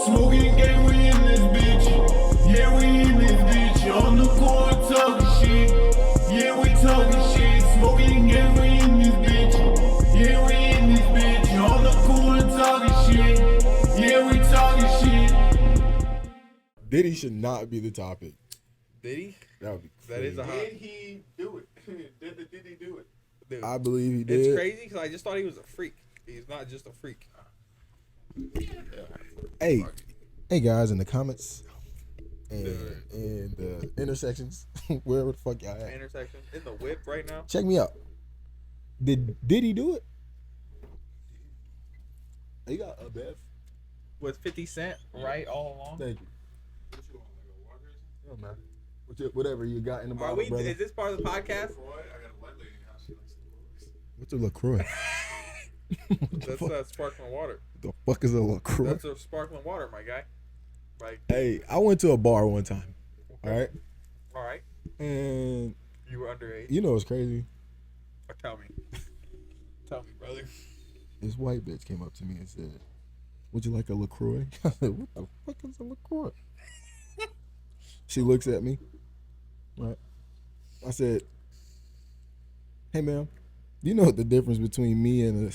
Smoking gang, we in this bitch. Yeah, we in this bitch. On the court talking shit. Yeah, we talking shit. Smoking gang, we in this bitch. Yeah, we in this bitch. On the court talking shit. Yeah, we talking shit. Diddy should not be the topic. Did he? That would be That is a hot. Did he do it? Did he do it? Dude, I believe he did. it's crazy because I just thought he was a freak. He's not just a freak. Hey guys, in the comments and in the intersections, wherever the fuck y'all at, Intersection in the whip right now. check me out. Did he do it? You got a Bev. With 50 Cent right all along. Thank you. What you want, like a water or something? Oh, man. Whatever you got in the Are bottle, we? brother. Is this part of the podcast? Boy, I got a white lady now. She likes the boys. What's a LaCroix? That's sparkling water. The fuck is a LaCroix? That's a sparkling water, my guy. Like, Hey, I went to a bar one time. All right, all right. and You were underage. you know what's crazy? Tell me. Tell me, brother. This white bitch came up to me and said, "Would you like a LaCroix?" I said, "What the fuck is a LaCroix?" She looks at me. Right. I said, "Hey, ma'am, do you know what the difference between me and a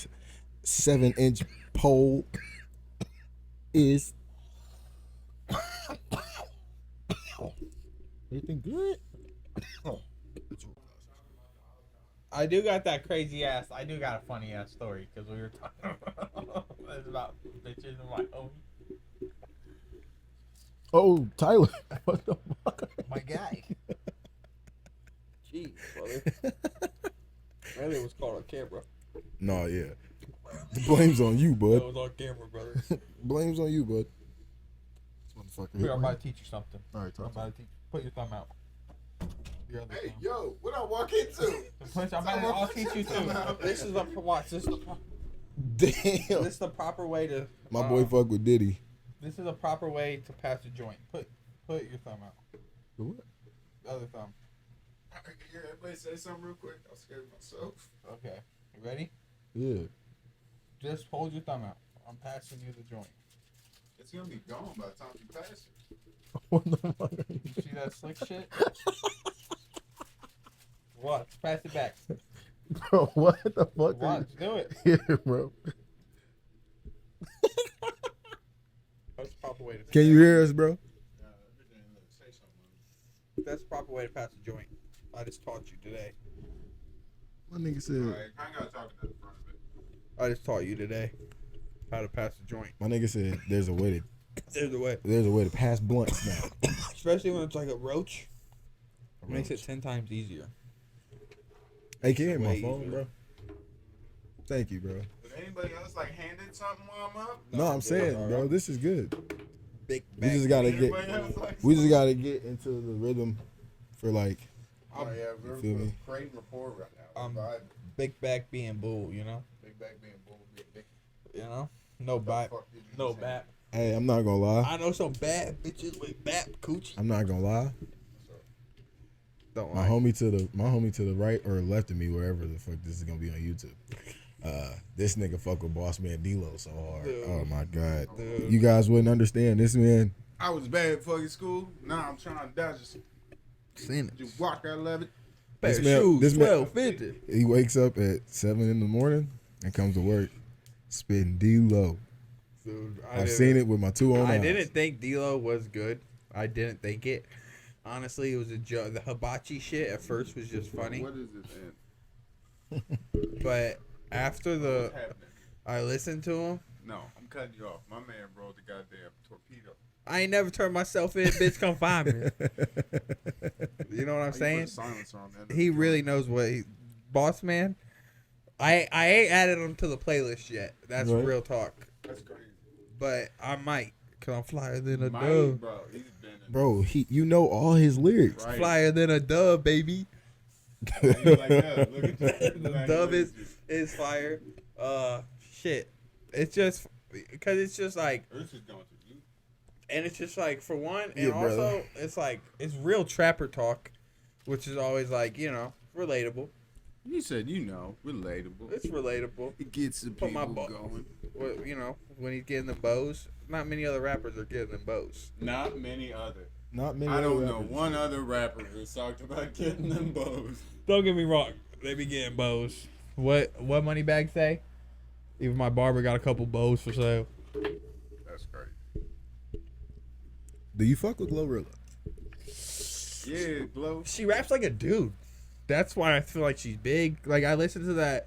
7-inch pole is?" Anything good? I do got that crazy ass. I do got a funny ass story because we were talking about bitches and my homie. Oh, Tyler. What the fuck? My guy. Jeez, brother. Really was caught on camera. No, yeah. The blame's on you, That bud. was on camera, brother. Blame's on you, bud. This motherfucker. Here, I'm about to teach you something. All right, I'm talk. about to teach. Put your thumb out. Your other Hey, thumb. yo, what I walk into? I'll teach you too. This is the watch. This is Damn. this is the proper way to. My boy fuck with Diddy. This is a proper way to pass a joint. Put your thumb out. The what? The other thumb. I can hear everybody say something real quick. I'm scared of myself. Okay. You ready? Yeah. Just hold your thumb out. I'm passing you the joint. It's gonna be gone by the time you pass it. What the fuck? You see that slick shit? Watch. Pass it back. Bro, what the fuck? Watch. Do it. Yeah, bro. That's the proper way to. Can you hear us, bro? Say something. That's the proper way to pass a joint. I just taught you today. My nigga All said. right, I ain't gotta talk at the front of it. I just taught you today how to pass a joint. My nigga said there's a way to pass blunts now. Especially when it's like a roach. It makes it 10 times easier. Hey, can you hear my Way phone, easier. bro? Thank you, bro. Did anybody else like handed something while I'm up? No, I'm saying, all bro, right. this is good. Big We bag. just gotta get. Anybody else like We just gotta get into the rhythm for like. Oh yeah, we're Feel me? creating rapport right now. Vibe. Big back being bull, you know? Big back being bull, big. You know? No bap. fuck did you No say? bap. Hey, I'm not gonna lie. I know some bad bitches with bap coochie. I'm not gonna lie. Don't My homie to the right or left of me, wherever the fuck this is gonna be on YouTube. This nigga fuck with Boss Man D-Lo so hard. Dude. Oh my god. Dude. You guys wouldn't understand. This man. I was bad at fucking school. Now I'm trying to dodge it. Seen it. Just walk out 11. Pair This of man- shoes, this man- $12.50. He wakes up at 7 in the morning and comes to work spitting D-Lo. Dude, I've seen it with my two own I eyes. didn't think D-Lo was good. I didn't think it. Honestly, it was a joke. The hibachi shit at first was just funny. What is it, man? But after What's happening? I listened to him, No, I'm cutting you off. My man broke the goddamn torpedo. I ain't never turned myself in. Bitch, come find me. You know what I'm How you put saying? a silencer on that? He really knows what boss man. I ain't added him to the playlist yet. That's Right. real talk. That's crazy. But I might, cause I'm flyer than a Mine, dove. bro. He's been in. Bro, you know all his lyrics. Right. Flyer than a dove, baby. He like that. Look at that. The dove is fire. Shit. It's just because it's just like, Earth is going to you. and it's just like for one, and Yeah, brother. also it's like it's real trapper talk, which is always like relatable. You said, relatable. It's relatable. It gets the Put my people bu- going. Well, you know, when he's getting the bows, not many other rappers are getting them bows. Not many other. Not many. I don't other know rappers. one other rapper who's talked about getting them bows. Don't get me wrong, they be getting bows. What Moneybag say? Even my barber got a couple bows for sale. That's crazy. Do you fuck with Glorilla? Yeah, Glow. She raps like a dude. That's why I feel like she's big. Like I listened to that.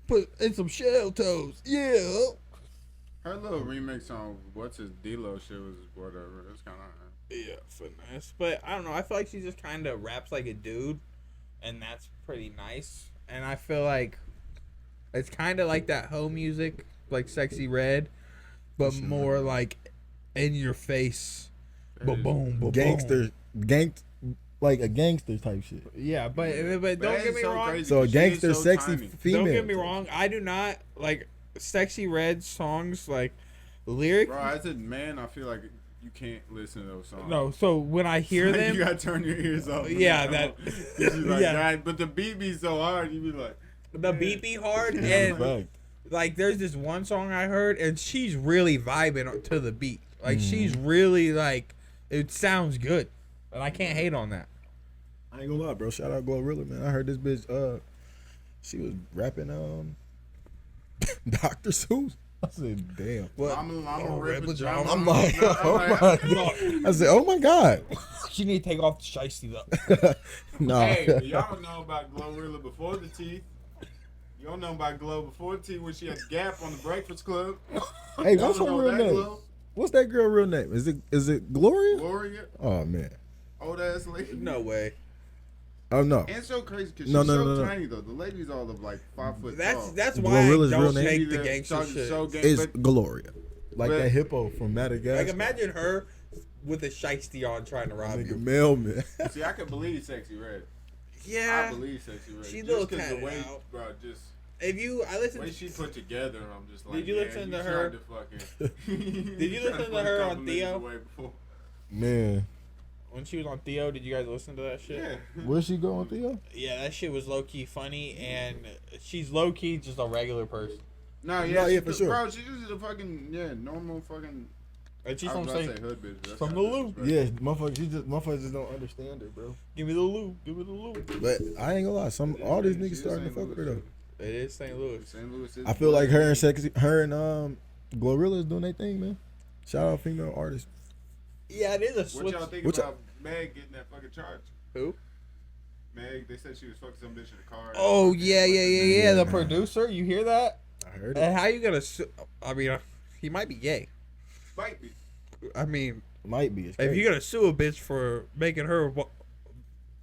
Put in some shell toes. Yeah. Her little remix on what's his D-Lo shit was whatever. It's kind of. Yeah, finesse. But I don't know. I feel like she just kind of raps like a dude, and that's pretty nice. And I feel like it's kind of like that hoe music, like Sexy Red, but more like in your face. Ba boom, ba Gangster, like a gangster type shit. Yeah, but don't get me wrong. So a gangster, sexy female. Don't get me wrong. I do not like Sexy Red songs like lyric. Bro, as a man, I feel like you can't listen to those songs. No, so when I hear them, you gotta turn your ears off. Yeah, that. Like, Yeah. God, but the beat be so hard, you be like, The beat be hard, Yeah, and fact. like there's this one song I heard, and she's really vibing to the beat. Like Mm. she's really like, it sounds good, and I can't hate on that. I ain't gonna lie, bro. Shout out Glorilla, man. I heard this bitch. She was rapping Dr. Seuss. I said, damn. What? I'm Oh, a red rip pajama. I'm like, oh my god. I said, oh my god. She need to take off the shiesty though. Nah. Hey, but y'all don't know about Glorilla before the teeth. You don't know about Glow before the teeth when she had Gap on the Breakfast Club. Hey, Y'all what's her don't know real that name? Glow? What's that girl real name? Is it Gloria? Gloria, Oh man. old ass lady. No way. Oh no. And so crazy because she's No, no, so no, no. tiny though. The lady's all of like 5 foot That's tall. that's why I Glorilla's real don't name? take the Either gangster talking shit. so gang- It's but- Gloria. Like but- that hippo from Madagascar. Like imagine her with a shiesty on trying to rob Nigga you. mailman. See, I can believe Sexy Red. Yeah. I believe Sexy Red. She Just little 'cause the tatted way, out. bro, just If you, I the listened. way she put together, I'm just like, Did you yeah, listen to tried her- To fucking, Did you tried listen to put a her couple on niggas Theo? away before. Man. When she was on Theo, did you guys listen to that shit? Yeah. Where'd she go on Theo? Yeah, that shit was low key funny, and she's low key just a regular person. No, yeah, No, yeah, she for just- sure. Bro, she's just a fucking normal fucking. And she's I from was about to St. say hood bitch. That's from kinda the loop. disrespectful. Yeah, motherfuckers just don't understand her, bro. Give me the loop, give me the loop. But I ain't gonna lie, all these She niggas is starting to St. fuck with her Louis. though. It is St. Louis. St. Louis is I feel like her and Glorilla is doing their thing, man. Shout out female artists. Yeah, it is a What switch. y'all think What about Meg getting that fucking charge? Who? Meg, they said she was fucking some bitch in the car. Oh yeah. The Yeah. producer, you hear that? I heard it. And how you gonna sue? I mean, he might be gay. Might be. I mean, Might be. It's if crazy. you're gonna sue a bitch for making her,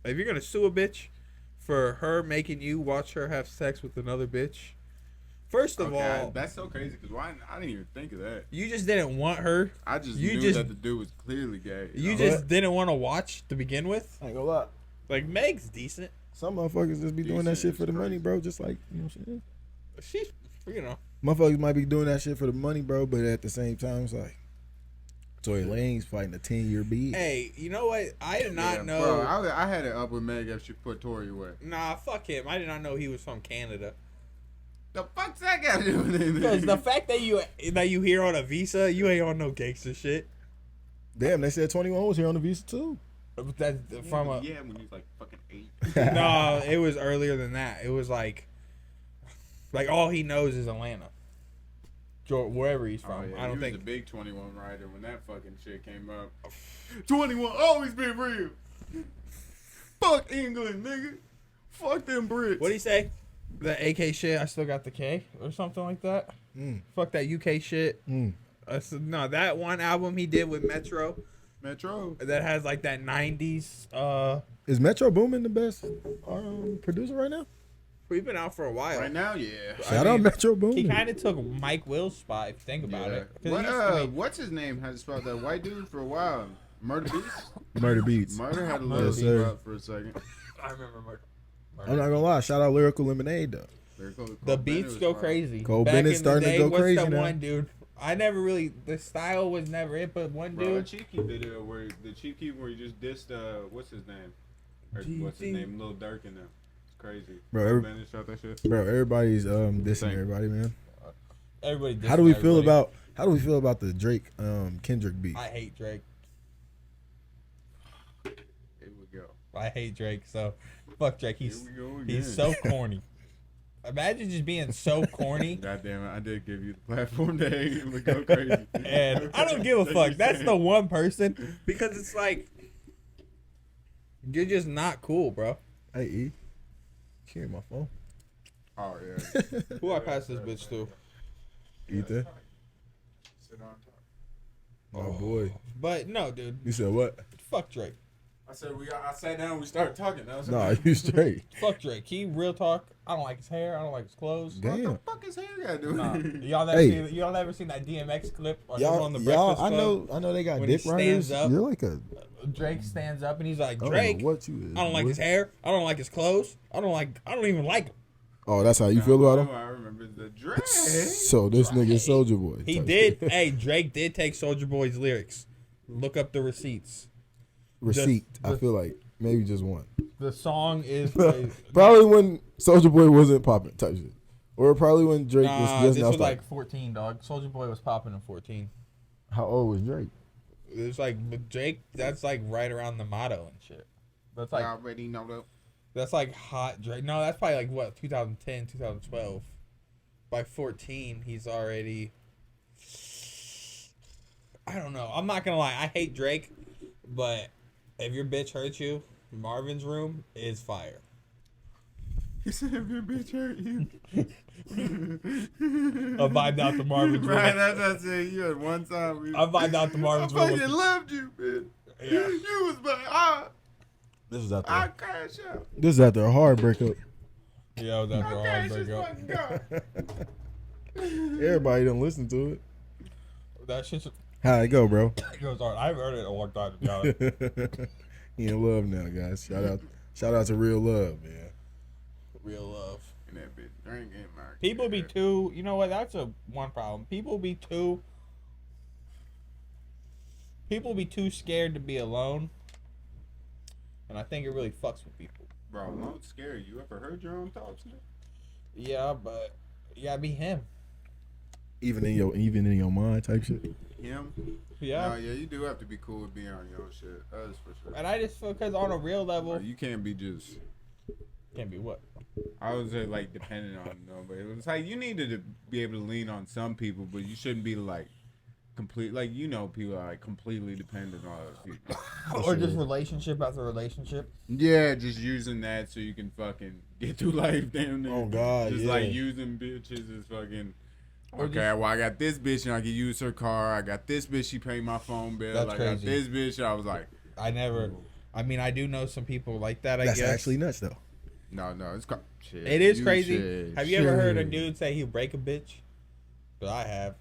if you're gonna sue a bitch for her making you watch her have sex with another bitch, first of all, that's so crazy because I didn't even think of that. you just didn't want her. I just You knew just- that the dude was clearly gay. You know? just didn't want to watch to begin with. I ain't gonna lie. Like Meg's decent. Some motherfuckers just be doing that Decent shit for the is money, crazy. bro. Just like, you know what I'm saying? She's, you know. Motherfuckers might be doing that shit for the money, bro, but at the same time, it's like, Tory Lane's fighting a 10-year beat. Hey, you know what? I did not Yeah, know. Bro, I had it up with Meg if she put Tory away. Nah, fuck him. I did not know he was from Canada. The fuck's that got to do with anything? Because the fact that you here on a visa, you ain't on no gangster shit. Damn, they said 21 was here on the visa too. That's from a. Yeah, when he was like fucking 8. No, it was earlier than that. It was like all he knows is Atlanta, wherever he's from. Oh, yeah. I don't he think. was a big 21 rider when that fucking shit came up. 21 always been real. Fuck England, nigga. Fuck them Brits. What do you say? The AK shit. I still got the K or something like that. Fuck that UK shit. No, that one album he did with Metro Metro. that has like that 90s. Is Metro Boomin the best producer right now? We've been out for a while. Right now, yeah. Shout out Metro Boomin. He kind of took Mike Will's spot, if you think about it. 'Cause What, he used to make- what's his name? How to spell that white dude for a while? Murder Beats? Murder Beats. Murder had a Yes, little sir. beat up for a second. I remember Murder. I'm not gonna lie. Shout out Lyrical Lemonade though. The beats go crazy. Cole Back Bennett's in the starting to day, go what's crazy that now. one dude? I never really. The style was never it, but one Bro, a dude. Chief Keef video where the Chief Keef where he just dissed what's his name? Or what's his GT. name? Lil Durk in there. It's crazy. Bro, Man, shot that shit. Bro, everybody's dissing Same. everybody, man. Everybody. How do we dissing feel everybody. about the Drake Kendrick beef? I hate Drake. Here we go. I hate Drake. So, fuck Drake. Here we go again. He's so corny. Imagine just being so corny. God damn it! I did give you the platform to hate him and go crazy. And I don't give a fuck. That's the one person because it's like you're just not cool, bro. Hey, E. Hear my phone. Oh yeah. Who I pass this bitch to? Ethan. Sit on top. Oh boy. But no, dude. You said what? Fuck Drake. I said I sat down. We started talking. I was Nah, like, you straight. Fuck Drake. He real talk. I don't like his hair. I don't like his clothes. what Damn. the fuck is hair got to do? Nah. with it? Y'all never seen that DMX clip on him Y'all, on the Breakfast Club? I know they got When he dick riders. stands up. You're like a Drake stands up and he's like, I don't Drake, know what you is. I don't like boy. his hair. I don't like his clothes. I don't even like him. Oh, that's how you feel about him. I remember the Drake. So this nigga Soldier Boy. He type did. shit. Hey, Drake did take Soulja Boy's lyrics. Look up the receipts. Receipt. I the- feel like maybe just one. The song is Probably when Soldier Boy wasn't popping type shit, or probably when Drake was Nah, just this now. was like 14, dog. Soulja Boy was popping in 14. How old was Drake? It was like but Drake. That's like right around the motto and shit. That's like I already know that. that's like hot Drake. No, that's probably like what 2010, 2012. By 14, he's already. I don't know. I'm not gonna lie. I hate Drake, but if your bitch hurts you, Marvin's Room is fire. He said, "If your bitch hurt you." I'll vibe out the Marvin's Room. Right, that's what I said. You had one time. I'll vibe out the Marvin's I Room. fucking loved you, bitch. Yeah. You was like, This is I after. crash out. This is after a hard breakup. Yeah, that's I a hard crash this breakup. fucking car. Everybody didn't listen to it. That shit's How'd it go, bro? goes hard. I haven't heard it in a long time, to be honest. He in love now, guys. Shout out to Real Love, man. Real love. And that bitch drinking my People be too. You know what? That's a one problem. People be too scared to be alone, and I think it really fucks with people. Bro, don't scare you. Ever heard your own thoughts? Man? Yeah, but you gotta be him. Even in your mind type shit. Him? Yeah. No, yeah, you do have to be cool with being on your own shit. That is for sure. And I just feel because on a real level, Bro, you can't be just. can't be what. I was like dependent on nobody. It was like you needed to be able to lean on some people, but you shouldn't be like complete. Like people are like completely dependent on other people. Or just relationship after relationship. Yeah, just using that so you can fucking get through life, damn near. Oh, God, just yeah. like using bitches is fucking. Or Okay, just- well I got this bitch and I can use her car. I got this bitch, she paid my phone bill. That's I got crazy. this bitch. I was like, I do know some people like that. I That's guess actually nuts, though. no, it's shit. it is You crazy. shit. Have you ever heard a Shit. dude say he'll break a bitch? But I have.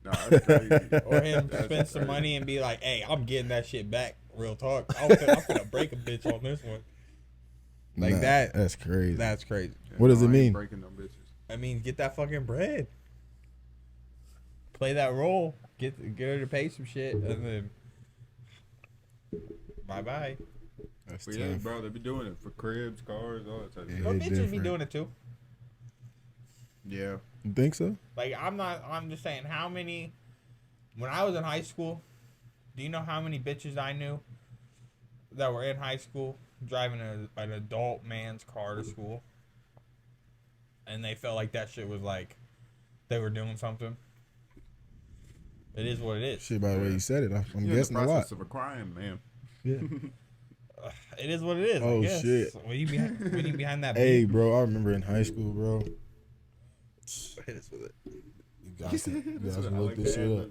No, that's crazy. Or him That's spend some crazy. money and be like, "Hey, I'm getting that shit back." Real talk. I'm gonna break a bitch on this one. Like Nah, that. That's crazy. That's crazy. What does No, it I ain't mean? Breaking them bitches. I mean, get that fucking bread. Play that role. Get her to pay some shit, and then bye. That's But yeah, tough. bro, they be doing it for cribs, cars, all that type of Yeah. shit. Well, It's bitches be different. doing it too. Yeah. You think so? Like I'm just saying, how many? When I was in high school, do you know how many bitches I knew that were in high school driving an adult man's car to school, and they felt like that shit was like they were doing something. It is what it is. Shit, by the way you said it, I'm You're guessing in a the lot. process of a crime, man. Yeah. It is what it is. Oh, I guess. shit. When you behind that. Hey, beat, bro, I remember in high school, bro. it is with it. You guys can That's what I look like this to shit add. up.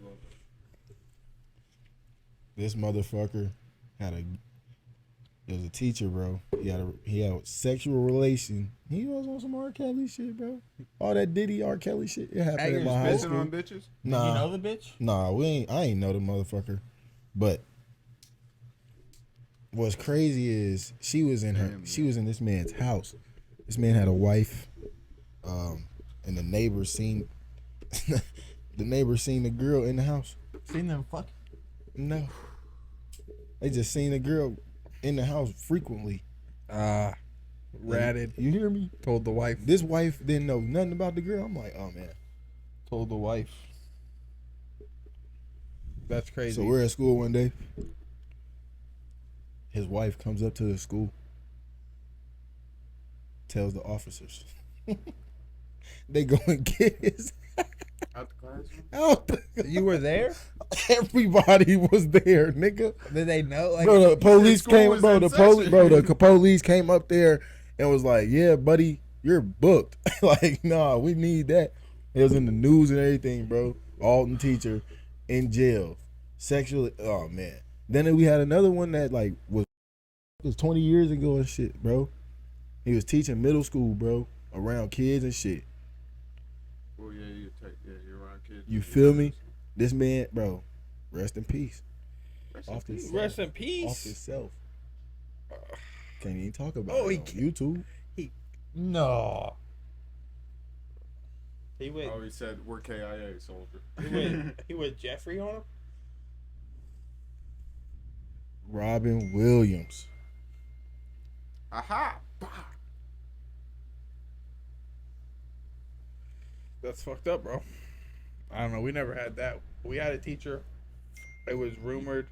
This motherfucker there was a teacher, bro. He had a sexual relation. He was on some R. Kelly shit, bro. All that Diddy R. Kelly shit. It happened Hey, in my you're high Pissing school. on bitches? Nah, You know the bitch? nah, I ain't know the motherfucker. But what's crazy is she was in this man's house. This man had a wife, and the neighbors seen the girl in the house. Seen them fuck? No, they just seen the girl in the house frequently. Ratted. You hear me? Told the wife. This wife didn't know nothing about the girl. I'm like, oh man. Told the wife. That's crazy. So we're at school one day. His wife comes up to the school, tells the officers. They go and get his Out the classroom. out. You were there? Everybody was there, nigga. Did they know? Like, Bro, the police school came. was Bro, in the police. session. Bro, the police came up there and was like, "Yeah, buddy, you're booked." Like, nah, we need that. It was in the news and everything, bro. Alton teacher in jail, sexually. Oh man. Then we had another one that like was 20 years ago and shit, bro. He was teaching middle school, bro, around kids and shit. Well, yeah, you're around kids. You feel me? This man, bro, rest in peace. Off Rest himself. in peace. Off himself. Can't even talk about Oh, it he on can't. YouTube. No. He went. Oh, he said we're KIA soldier. He went Jeffrey on him. Robin Williams. Aha! That's fucked up, bro. I don't know. We never had that. We had a teacher. It was rumored.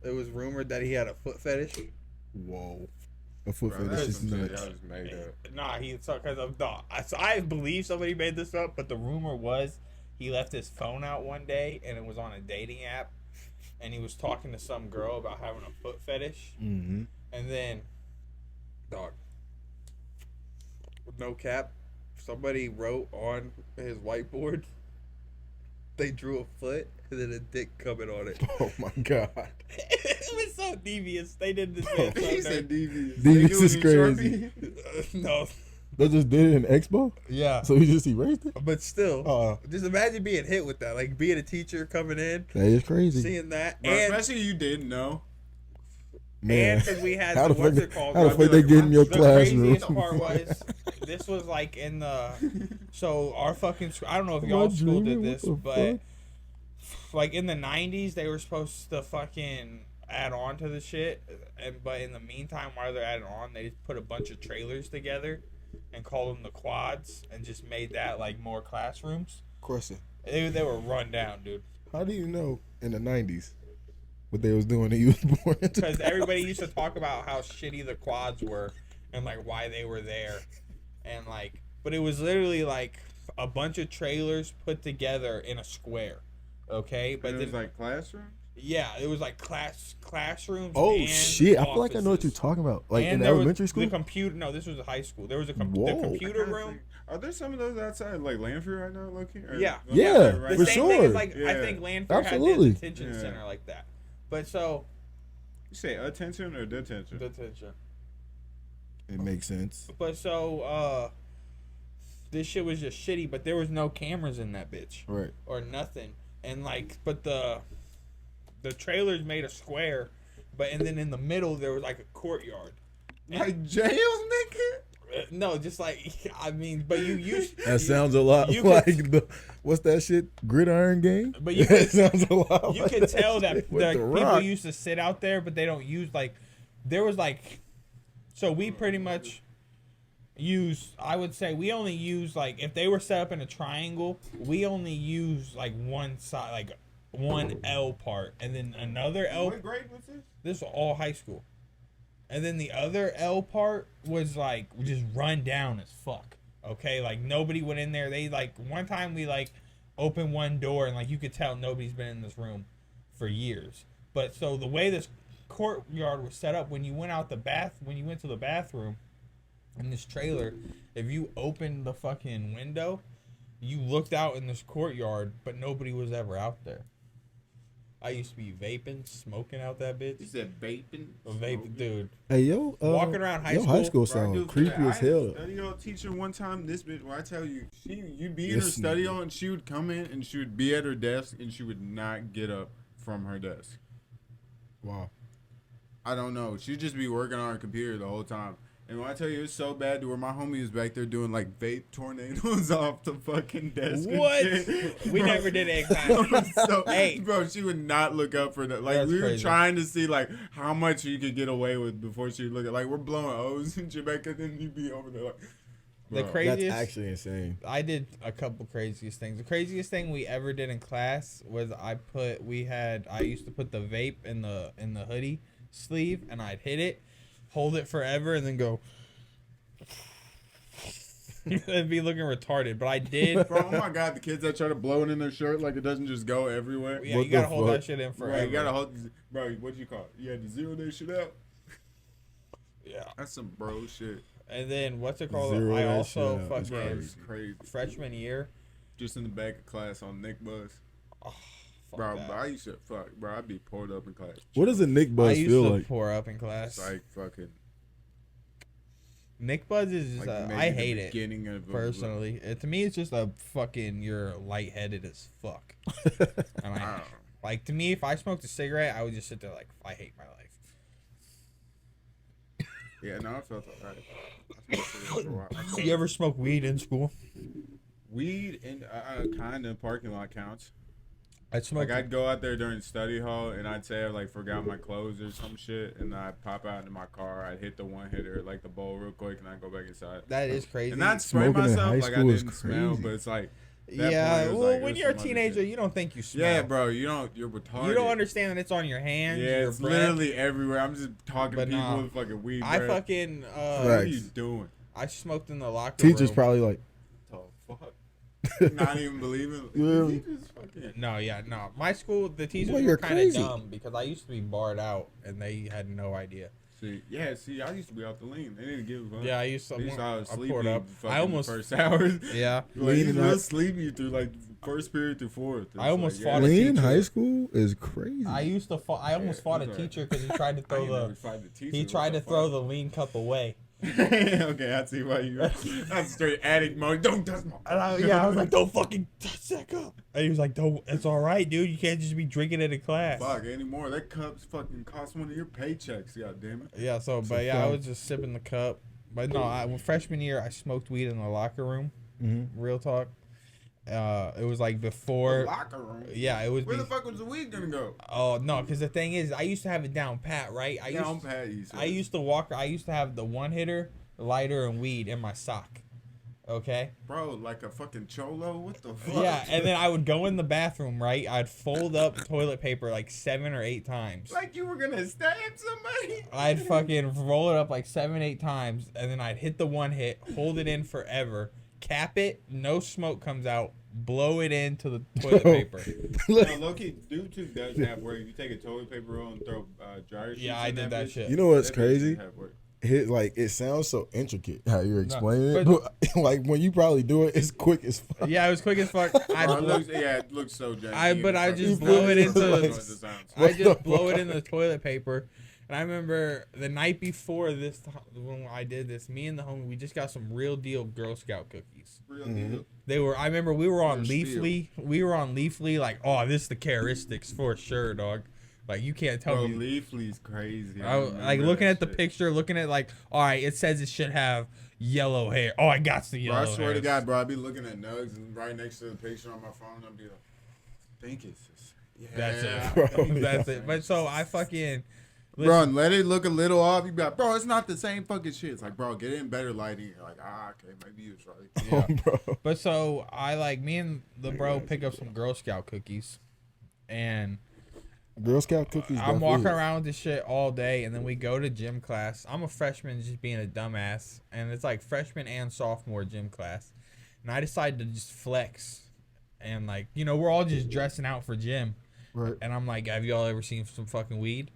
It was rumored that he had a foot fetish. Whoa. A foot Bro, fetish that's is some shit nuts. y'all just made up. Nah, because of the. I believe somebody made this up, but the rumor was he left his phone out one day and it was on a dating app, and he was talking to some girl about having a foot fetish, Mm-hmm. and then, dog, with no cap, somebody wrote on his whiteboard. They drew a foot and then a dick coming on it. Oh my God. It was so devious. They did this. Man He so said devious. Devious They is do it in crazy. Sharpie. No, They just did it in Expo? yeah, So he just erased it? but still, Oh, just imagine being hit with that. Like being a teacher coming in, that is crazy. seeing that, Bro, and especially you didn't know. Man. because we had How the the what's fuck it called? how the bro? fuck they get in your The classroom? craziest part was this was like in the so our fucking school. I don't know if Am y'all I school dreaming? did What this, the but like in the 90s they were supposed to fucking add on to the shit, but in the meantime while they're adding on, they just put a bunch of trailers together and called them the quads and just made that like more classrooms. Question. They were run down, dude. How do you know in the 90s what they was doing that you was born into? Because everybody used to talk about how shitty the quads were and like why they were there, and like, but it was literally like a bunch of trailers put together in a square, okay? But But it was then, like classroom. yeah, it was like classrooms. Oh and shit! I feel like I know what you're offices. talking about. Like And in there was elementary school. The computer. No, this was a high school. There was the Whoa. computer room. Are there some of those outside like Landfield right now, looking? Yeah. Yeah, The for same thing sure. as like I Yeah. think Landfair Absolutely. had the detention Yeah. center like that. But so You say attention or detention? detention. It makes sense. But so this shit was just shitty, but there was no cameras in that bitch Right. or nothing. And like but the trailers made a square, but and then in the middle there was like a courtyard. Like jails, nigga. No, just like I mean, but you use That sounds a lot you like could- the what's that shit? Gridiron game. But you That could- sounds a lot. you like could tell that shit with the The people Rock. used to sit out there, but they don't use like there was like so we pretty much use I would say we only use like if they were set up in a triangle, we only use like one side, like one L part, and then another L. What grade was this? This was all high school, and then the other L part was like just run down as fuck. Okay, like nobody went in there. They like one time we like opened one door and like you could tell nobody's been in this room for years. But so the way this courtyard was set up, when you went to the bathroom in this trailer, if you opened the fucking window, you looked out in this courtyard, but nobody was ever out there. I used to be vaping, smoking out that You bitch. said vaping. A vape, dude. Hey yo, Walking around high your high school, school Bro, sound dude, creepy I as had a hell. study hall teacher one time. This bitch, when I tell you, you'd be in her This study nigga. hall and she would come in and she would be at her desk and she would not get up from her desk. Wow. I don't know. She'd just be working on her computer the whole time. And when I tell you it's so bad to where my homie is back there doing like vape tornadoes off the fucking desk. What? And shit. We Bro, never did it in class. so, Hey. bro, she would not look up for that. Like That's we were crazy. trying to see like how much you could get away with before she would look at. Like we're blowing O's and shit back, and then you'd be over there like. The Bro. craziest. That's actually insane. I did a couple craziest things. The craziest thing we ever did in class was I used to put the vape in the hoodie sleeve, and I'd hit it, hold it forever, and then go. It'd be looking retarded, but I did. Bro, oh my god, the kids that try to blow it in their shirt like it doesn't just go everywhere. Yeah, What you gotta the hold fuck? that shit in Bro, forever. you gotta hold. Bro, what'd you call it? You had to zero that shit out. Yeah. That's some bro shit. And then what's it called? Zero I that also shit out. That's fucking It's crazy. freshman year. Just in the back of class on Nick Bus. Oh, fuck Bro, that. but I used to bro, I'd be poured up in class. What does a Nick I Buzz used feel to like? pour up in class. It's like fucking. Nick Buzz is just, Like maybe I the hate it. beginning of Personally, to me, it's just a fucking you're lightheaded as fuck. And I, like to me, if I smoked a cigarette, I would just sit there like I hate my life. Yeah, no, I felt alright. I smoked cigarettes for a while. I smoked You ever smoke weed in school? weed in kind of parking lot counts. I smoked. Like I'd go out there during study hall and I'd say I like forgot my clothes or some shit, and I'd pop out into my car. I'd hit the one hitter like the bowl real quick, and I'd go back inside. That is crazy. And not spray Smoking in myself high like I school is didn't smell, crazy. but it's like that yeah. point, it was Well, like, when it was you're a some other teenager, shit. you don't think you smell. Yeah, bro, you're retarded. You don't understand that it's on your hands. Yeah, your it's breath. literally everywhere. I'm just talking to But people nah. with fucking weed. I breath. fucking. What are you Facts. doing? I smoked in the locker Teacher's room. probably like, The fuck? Not even believing. Yeah. He just fucking- No, yeah, no. My school, the teachers Well, were you're kind of crazy. dumb because I used to be barred out and they had no idea. See, I used to be off the lean. They didn't give a fuck. Yeah, I used to. They used to I always sleep poured me up. fucking I almost. first hours. Yeah. Like, Lean he's and real I- sleepy through like first period through fourth. It's I almost like, fought a lean in teacher. high school is crazy. I used to. I almost Yeah, fought a it's alright. teacher because he tried to I throw ain't never the. fight the teacher. He What tried the to throw fuck? the lean cup away. Okay, I see why you. That's straight addict mode. Don't touch my. And I was like, "Don't fucking touch that cup." And he was like, "Don't. It's all right, dude. You can't just be drinking it in class." Fuck anymore. That cup's fucking cost one of your paychecks. God damn it. Yeah. So, but yeah, I was just sipping the cup. But no, freshman year, I smoked weed in the locker room. Mm-hmm. Real talk. It was like before. The locker room. Yeah, it was. Where the fuck was the weed gonna go? Oh no, because the thing is, I used to have it down pat, right? I used to walk. I used to have the one hitter, lighter, and weed in my sock. Okay. Bro, like a fucking cholo. What the fuck? Yeah, and then I would go in the bathroom, right? I'd fold up toilet paper like 7 or 8 times. Like you were gonna stab somebody. I'd fucking roll it up like 7, 8 times, and then I'd hit the one hit, hold it in forever, cap it, no smoke comes out, blow it into the toilet paper. No, Loki, dude does have work. You take a toilet paper roll and throw dryer sheets. Yeah, I in did that bitch. shit. You know what's That bitch crazy? have work. It sounds so intricate how you're explaining it, but- but like when you probably do it, it's quick as fuck. Yeah, it was quick as fuck. It looks so janky. but I just blow blow it it into- into. I What just the blow it fuck? in the toilet paper. And I remember the night before this, when I did this, me and the homie, we just got some real deal Girl Scout cookies. Real Mm-hmm. deal. They were. I remember we were on They're steel. Leafly. We were on Leafly, like, oh, this is the characteristics for sure, dog. Like you can't tell Bro, me. Leafly's crazy. I was, like looking at the picture, looking at like, all right, it says it should have yellow hair. Oh, I got the Bro, yellow. I swear to hairs. God, bro, I'd be looking at nugs and right next to the picture on my phone, I'd be like, I think it's just, yeah. That's it. Bro, That's yeah. it. But so I fucking. Bro, and let it look a little off. You be like, bro, it's not the same fucking shit. It's like, bro, get it in better lighting. You're like, okay, maybe you was right. Oh, bro. But so I like me and the bro pick up some Girl Scout cookies, and Girl Scout cookies. I'm walking definitely- around with this shit all day, and then we go to gym class. I'm a freshman, just being a dumbass, and it's like freshman and sophomore gym class, and I decided to just flex, and like we're all just dressing out for gym, Right. and I'm like, have y'all ever seen some fucking weed?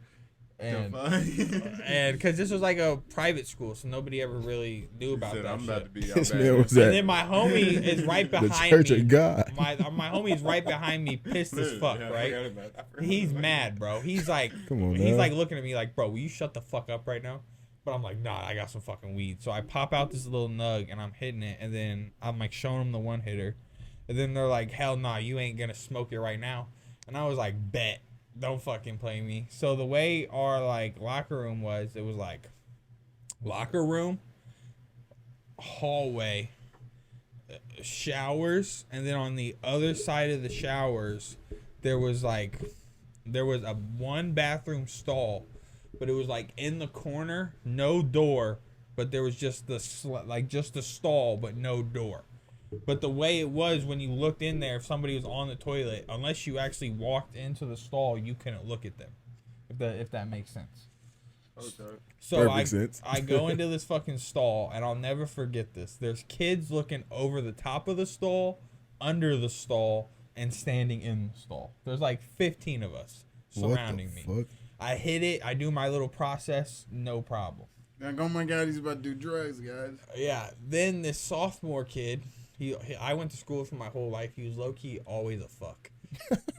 And The and because this was like a private school, so nobody ever really knew about Said, that I'm shit. about to be This out man bad. was And at then my homie is right the behind Church me. of God. My homie is right behind me, pissed as fuck, Yeah, I right? forgot about that. He's mad, bro. He's like, Come on, he's now. like looking at me like, bro, will you shut the fuck up right now? But I'm like, nah, I got some fucking weed. So I pop out this little nug and I'm hitting it, and then I'm like showing them the one hitter, and then they're like, hell nah, you ain't gonna smoke it right now. And I was like, bet, don't fucking play me. So the way our like locker room was, it was like locker room, hallway, showers, and then on the other side of the showers, there was a one bathroom stall, but it was like in the corner, no door, but there was just just a stall, but no door. But the way it was when you looked in there, if somebody was on the toilet, unless you actually walked into the stall, you couldn't look at them. If that makes sense. Okay. So Perfect sense. I go into this fucking stall, and I'll never forget this. There's kids looking over the top of the stall, under the stall, and standing in the stall. There's like 15 of us surrounding me. Fuck? I hit it. I do my little process. No problem. Like, oh my God, he's about to do drugs, guys. Yeah. Then this sophomore kid, I went to school for my whole life. He was low key always a fuck.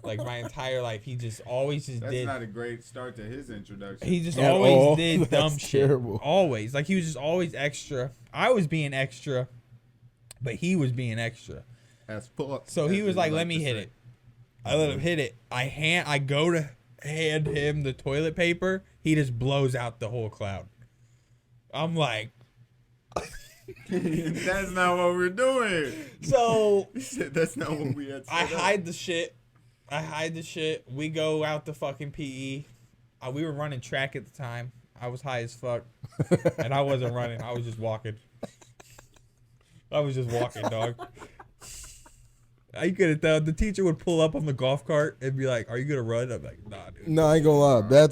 Like my entire life, he just always That's did. not a great start to his introduction. He just At always all? did dumb That's shit. terrible. Always. Like he was just always extra. I was being extra, but he was being extra. As fuck. So he as was we like, "Let to me hit say. it." I let him hit it. I go to hand him the toilet paper. He just blows out the whole cloud. I'm like, That's not what we're doing. so He said that's not what we had. I hide the shit. We go out to fucking PE. We were running track at the time. I was high as fuck. And I wasn't running. I was just walking. Dog. I could have the teacher would pull up on the golf cart and be like, "Are you gonna run?" I'm like, "Nah, dude." No, I ain't gonna lie.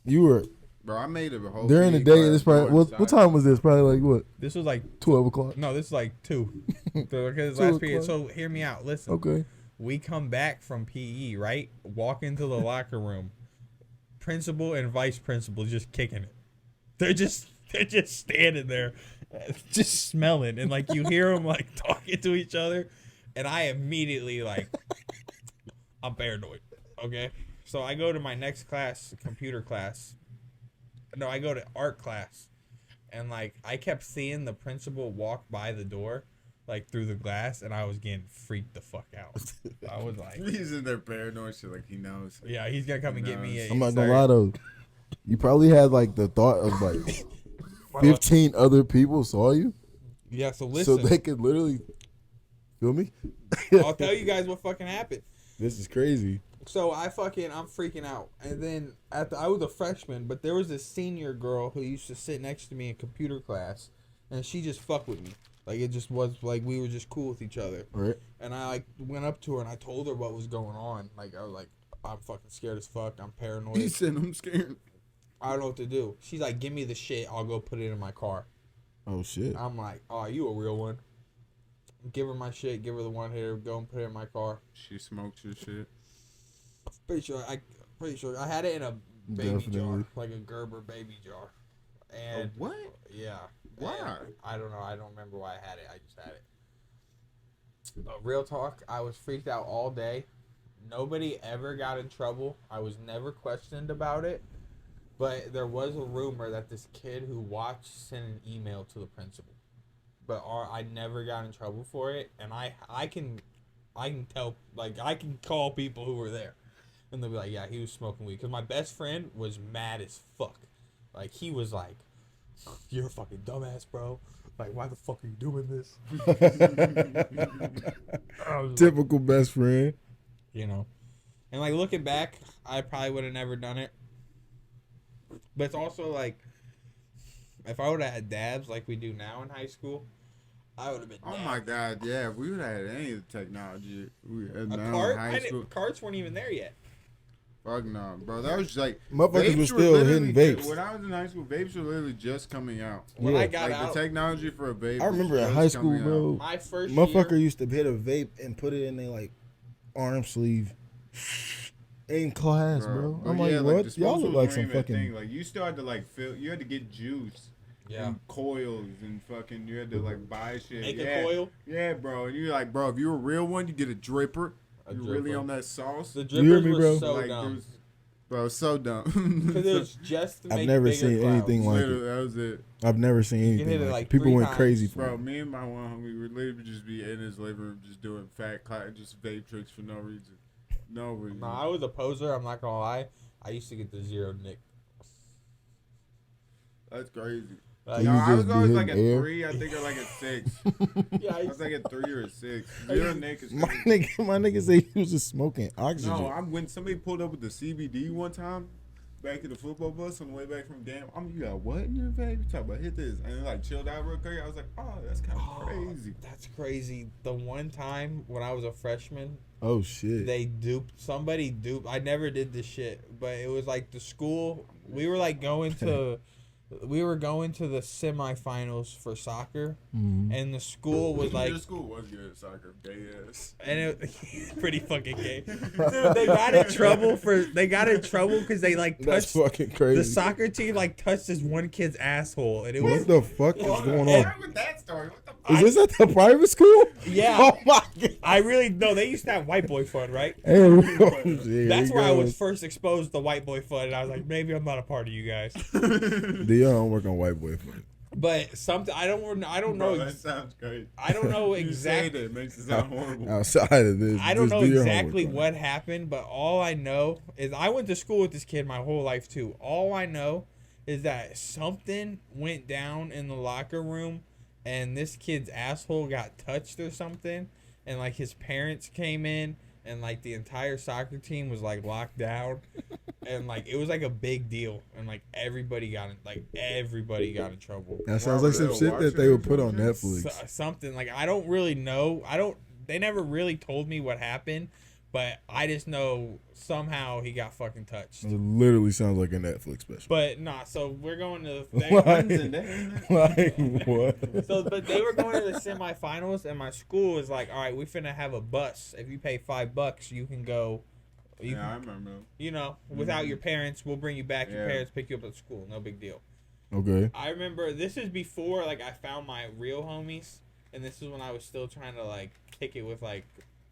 You were Bro, I made it a whole during the PE day. class This probably what time was this? Probably like what, This was like 12 o'clock. no, this is like 2. Because 2 last period. o'clock. So hear me out. Listen. Okay. We come back from PE, right? Walk into the locker room. Principal and vice principal just kicking it. They're just standing there, just smelling, and like you hear them like talking to each other, and I immediately like, I'm paranoid. Okay, so I go to my next class, computer class. No, I go to art class, and like I kept seeing the principal walk by the door, like through the glass, and I was getting freaked the fuck out. I was like, He's in there paranoid shit like he knows. yeah, he's gonna come and get me. I'm not gonna lie though. You probably had like the thought of like 15 other people saw you, Yeah, so listen. so they could literally feel me. I'll tell you guys what fucking happened. This is crazy. So I'm freaking out. And then I was a freshman, but there was this senior girl who used to sit next to me in computer class, and she just fucked with me. Like it just was like we were just cool with each other. Right. And I like went up to her and I told her what was going on. Like I was like, I'm fucking scared as fuck. I'm He paranoid. said I'm scared. I don't know what to do. She's like, give me the shit. I'll go put it in my car. Oh shit. I'm like, oh, you a real one. Give her my shit. Give her the one hitter. Go and put it in my car. She smokes your shit. Pretty sure I had it in a baby jar, Definitely. like a Gerber baby jar. And What? yeah, Why? and I don't know. I don't remember why I had it. I just had it. Real talk. I was freaked out all day. Nobody ever got in trouble. I was never questioned about it. But there was a rumor that this kid who watched sent an email to the principal. But I never got in trouble for it, and I can tell, like, I can call people who were there, and they'll be like, yeah, he was smoking weed. Because my best friend was mad as fuck. Like, he was like, you're a fucking dumbass, bro. Like, why the fuck are you doing this? I was like, Typical best friend. you know. And, like, looking back, I probably would have never done it. But it's also, like, if I would have had dabs like we do now in high school, I would have been Oh dead. my God, yeah. If we would have had any of the technology we had A now cart? in high school. Carts weren't even there yet. Fuck no, bro. That was like Motherfuckers vapes were still literally hitting vapes. When I was in high school, vapes were literally just coming out. When Yeah. I got Like out, the technology for a vape. I remember was in just high school, coming out. bro. my first Motherfucker year, used to hit a vape and put it in their like arm sleeve in class, bro. I'm like, yeah, what? Y'all disposables look like weren't some even a fucking. thing. Like you still had to like fill. You had to get juice. yeah, And coils and fucking. You had to like buy shit. make yeah. a coil. Yeah, bro. And you're like, bro, if you're a real one, you get a dripper. A You're really dripper. on that sauce. The You hear drippers me, were bro? so like, dumb. there's- bro, so dumb. Because it was just to I've make never bigger seen clouds. anything like Literally, it. that was it. I've never seen You can anything hit it like like it. People 3 went times. crazy for Bro, it. me and my one homie would literally just be in his living room just doing fat clout, just vape tricks for no reason. No reason. No, I was a poser. I'm not gonna lie. I used to get the zero nick. That's crazy. So No, you I was just be always like a hitting air? 3, I think, or like a 6. Yeah, I was like a 3 or a 6. Real Nick is My crazy. nigga say he was just smoking oxygen. No, when somebody pulled up with the CBD one time, back to the football bus on the way back from damn, you got what in your vape? You talk about hit this, and then like chilled out real quick. I was like, oh, that's kind of crazy. That's crazy. The one time when I was a freshman, Oh shit. somebody duped. I never did this shit, but it was like the school. We were like going to the semifinals for soccer, and the school was like, Your school was good at soccer, gay ass. and it pretty fucking gay. Dude, they got in trouble because they like That's touched fucking crazy. the soccer team like touched this one kid's asshole, and it was What the fuck is going on? Why with that story? What the Is this at the private school? yeah. Oh my god. I really no. They used to have white boy fun, right? Hey, yeah, That's he where I was goes. first exposed to white boy fun, and I was like, maybe I'm not a part of you guys. Dion don't work on white boy fun. But something I don't know. Bro, that sounds great. I don't know You say exactly. that makes it sound horrible. Outside of this, I don't just know do your exactly homework, what happened, but all I know is I went to school with this kid my whole life too. All I know is that something went down in the locker room, and this kid's asshole got touched or something, and like his parents came in, and like the entire soccer team was like locked down, and like it was like a big deal, and like everybody got in trouble. That sounds Why like were some they shit that they would put on watching? Netflix. Something like I don't really know. They never really told me what happened, but I just know somehow he got fucking touched. It literally sounds like a Netflix special. But nah, so we're going to Like what? so but they were going to the semifinals, and my school was like, all right, we finna have a bus. If you pay $5, you can go. Yeah, I remember. You know, without your parents, we'll bring you back. Your Yeah. parents pick you up at school. No big deal. Okay. I remember this is before like I found my real homies, and this is when I was still trying to like kick it with like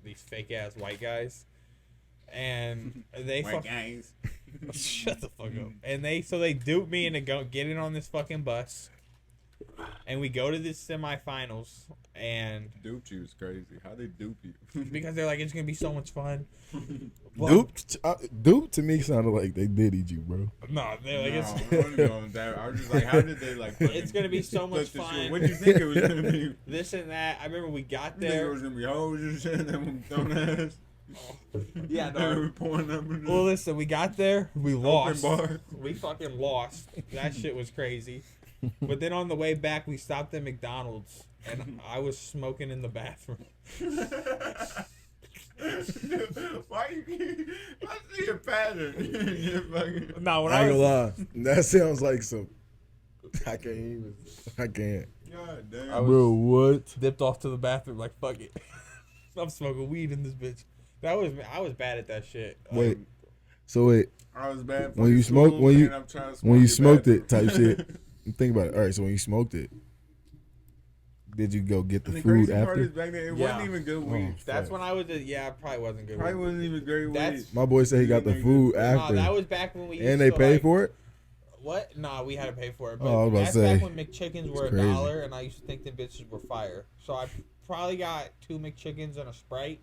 these fake ass white guys, and they White guys. shut the fuck up. And they duped me into getting on this fucking bus, and we go to this semifinals, and Duped you is crazy. How they dupe you? because they're like it's gonna be so much fun. Well, Dupe to me sounded like they diddied you, bro. No, they're like No, it's. I wasn't going with that. I was just like, how did they like? It's gonna be so much touch the shit? fun. What did you think it was gonna be? This and that. I remember we got You think it there. was gonna be hoes and shit, and then throwing ass. Yeah, They no. were pouring up in Well, listen, we got there. We lost. bar. We fucking lost. That shit was crazy. But then on the way back, we stopped at McDonald's, and I was smoking in the bathroom. Why you? I see a pattern. You're fucking. No, when I I ain't was, gonna lie. That sounds like some. I can't. God damn. Bro, what? dipped off to the bathroom like fuck it. I'm smoking weed in this bitch. I was bad at that shit. Wait. So wait, I was bad. when you fucking smoke, when school, you man, I'm trying to when you smoke smoked your it type shit. Think about it. All right, so when you smoked it, did you go get the And the food crazy part after? is back then, it Yeah. wasn't even good weed. That's when I was. Yeah, it probably wasn't good. Probably weed. wasn't even great weed. That's- My boy said he got the food No, after, that was back when we. Used and they to, paid like, for it. What? Nah, we had to pay for it. But Oh, I was about to that's say, back when McChickens were crazy. $1, and I used to think them bitches were fire. So I probably got 2 McChickens and a Sprite.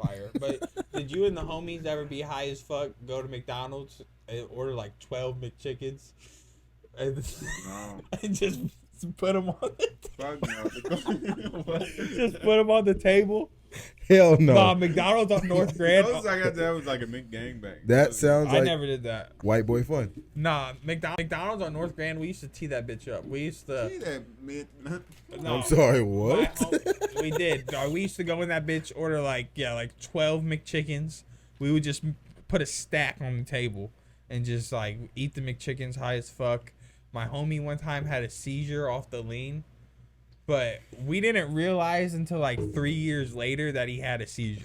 Fire. But did you and the homies ever be high as fuck, go to McDonald's and order like 12 McChickens? And, No. and just put them on the Fuck no. What? just put them on the table? Hell no. Nah, McDonald's on North Grand. Those I got that was like a McGangbang. That sounds I like never did that. white boy fun. Nah, McDonald's on North Grand, we used to tee that bitch up. We used to. See that mid? No, I'm sorry, my what? home- we did. Dog, we used to go in that bitch, order like 12 McChickens. We would just put a stack on the table and just like eat the McChickens high as fuck. My homie one time had a seizure off the lean, but we didn't realize until like 3 years later that he had a seizure.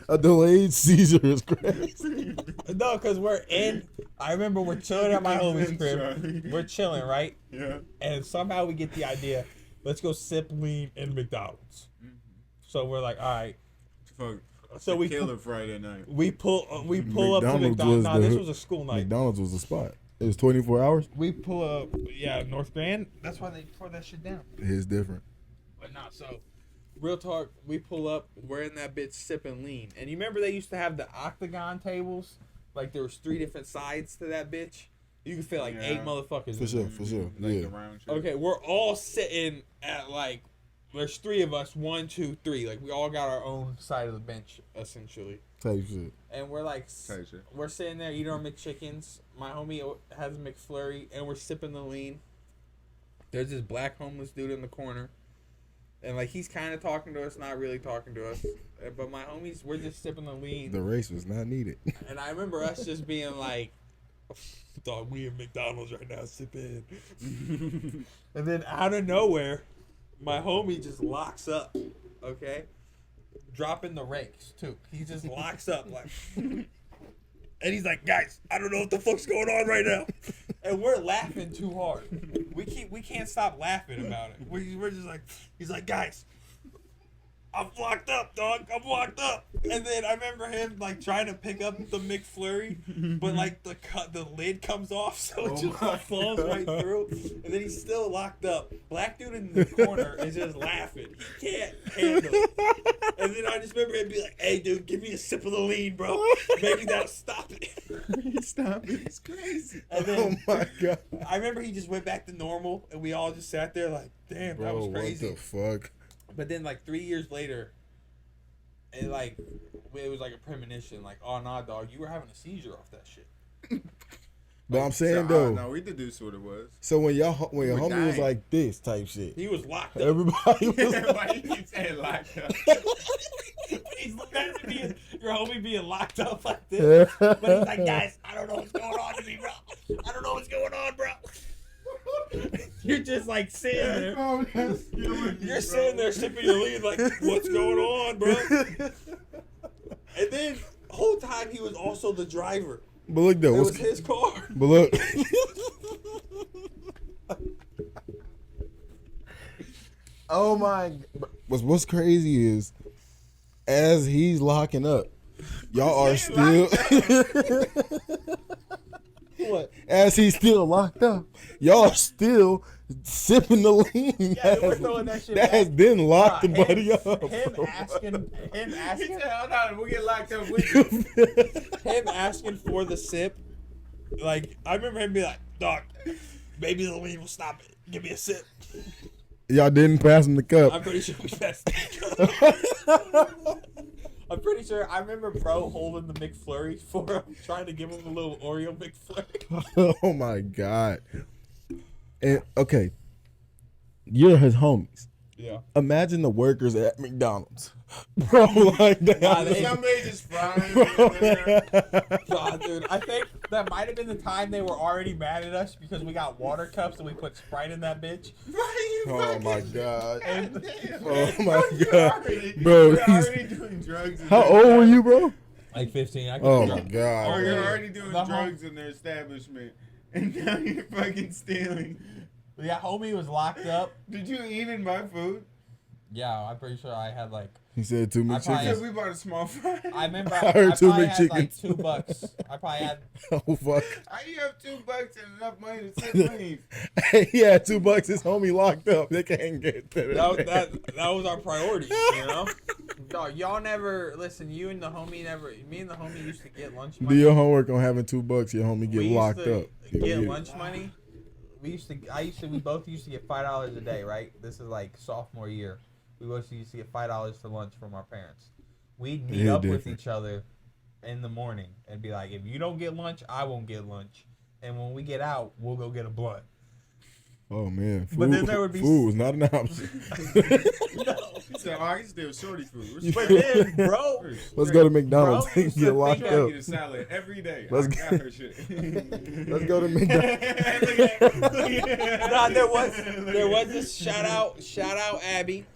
A delayed seizure is crazy. No, because we're in. I remember we're chilling at my homie's crib. We're chilling, right? Yeah. And somehow we get the idea, let's go sip lean in McDonald's. So we're like, all right. Fuck. So we Killer Friday night. we pull up to McDonald's McDonald's. Nah, was this the- was a school night. McDonald's was the spot. It was 24 hours. We pull up, North Grand. That's why they tore that shit down. It's different. But nah, so real talk, we pull up, we're in that bitch sipping lean. And you remember they used to have the octagon tables? Like there was 3 different sides to that bitch. You can fit like Yeah. 8 motherfuckers. For in sure, there. for sure. Like Yeah. the round shit. Okay, we're all sitting at like, there's 3 of us, 1, 2, 3. Like we all got our own side of the bench essentially, Type shit. and we're like, Type shit. we're sitting there eating our McChickens. My homie has a McFlurry, and we're sipping the lean. There's this black homeless dude in the corner, and like he's kind of talking to us, not really talking to us. But my homies, we're just sipping the lean. The race was not needed. And I remember us just being like, dog, we in McDonald's right now, sip in. And then out of nowhere, my homie just locks up, okay? Dropping the rakes, too. He just locks up, like, and he's like, guys, I don't know what the fuck's going on right now. And we're laughing too hard. We can't stop laughing about it. We're just like, he's like, guys, I'm locked up, dog. I'm locked up. And then I remember him like trying to pick up the McFlurry, but like the lid comes off, so it just falls right through. And then he's still locked up. Black dude in the corner is just laughing. He can't handle it. And then I just remember him be like, "Hey, dude, give me a sip of the lean, bro. Maybe that'll stop it." Stop it. It's crazy. And Oh then my god. I remember he just went back to normal, and we all just sat there like, "Damn, that was Bro, crazy." what the fuck? But then, like 3 years later, it was like a premonition. Like, oh nah, dog, you were having a seizure off that shit. But I'm saying So, though. no, we deduced what it was. So when your We're homie was dying. like this type shit, He was locked up. everybody was Why you keep saying locked up? He's imagine your homie being locked up like this. But he's like, guys, I don't know what's going on to me, bro. I don't know what's going on, bro. You're just like sitting there. Oh, that's killing me, You're sitting there sipping your lean, like, what's going on, bro? And then the whole time he was also the driver. But look though, It what's, was his car. but look. Oh my! What's crazy is, as he's locking up, y'all are still. What? As he's still locked up, y'all are still sipping the lean. Yeah, they were throwing that shit that has back. been locked the Him- buddy up. Him bro. asking, He said, hold on, we'll get locked up with you. him asking for the sip. Like I remember him being like, "Dog, maybe the lean will stop it. Give me a sip." Y'all didn't pass him the cup. I'm pretty sure we passed it. I'm pretty sure. I remember bro holding the McFlurry for him, trying to give him a little Oreo McFlurry. Oh my god! And okay, you're his homies. Yeah. Imagine the workers at McDonald's, bro. Like Nah, they- Somebody just frying there. Nah, dude, I think that might have been the time they were already mad at us because we got water cups and we put Sprite in that bitch. Oh my god! Damn. Oh my You're god, already- bro! You're He's, already doing drugs. in how their old were you, bro? Like 15. I Oh my god! Or bro. you're already doing The drugs in their establishment, and now you're fucking stealing. Yeah, homie was locked up. Did you eat in my food? Yeah, I'm pretty sure I had like. He said too many I probably- Because chickens. we bought a small fry. I remember I I, heard two probably had like McChickens. $2. I probably had. Oh fuck! How you have $2 and enough money to sip lean? He had $2. His homie locked up. They can't get That was our priority, you know. Dog, y'all never listen. You and the homie never. Me and the homie used to get lunch Do money. your homework on having $2. Your homie get We used locked to up. Get Yeah. lunch money. We both used to get $5 a day, right? This is like sophomore year. We both used to get $5 for lunch from our parents. We'd meet Yeah, up with different. each other in the morning and be like, if you don't get lunch, I won't get lunch. And when we get out, we'll go get a blunt. Oh man, food, But then there would be- food was not an option. He said, oh, I used to do shorty food. But then, bro, Let's go to McDonald's Bro, and used get to locked think I up. get a salad every day. Let's I go- got her shit. Let's go to McDonald's. nah, there was this shout out Abby,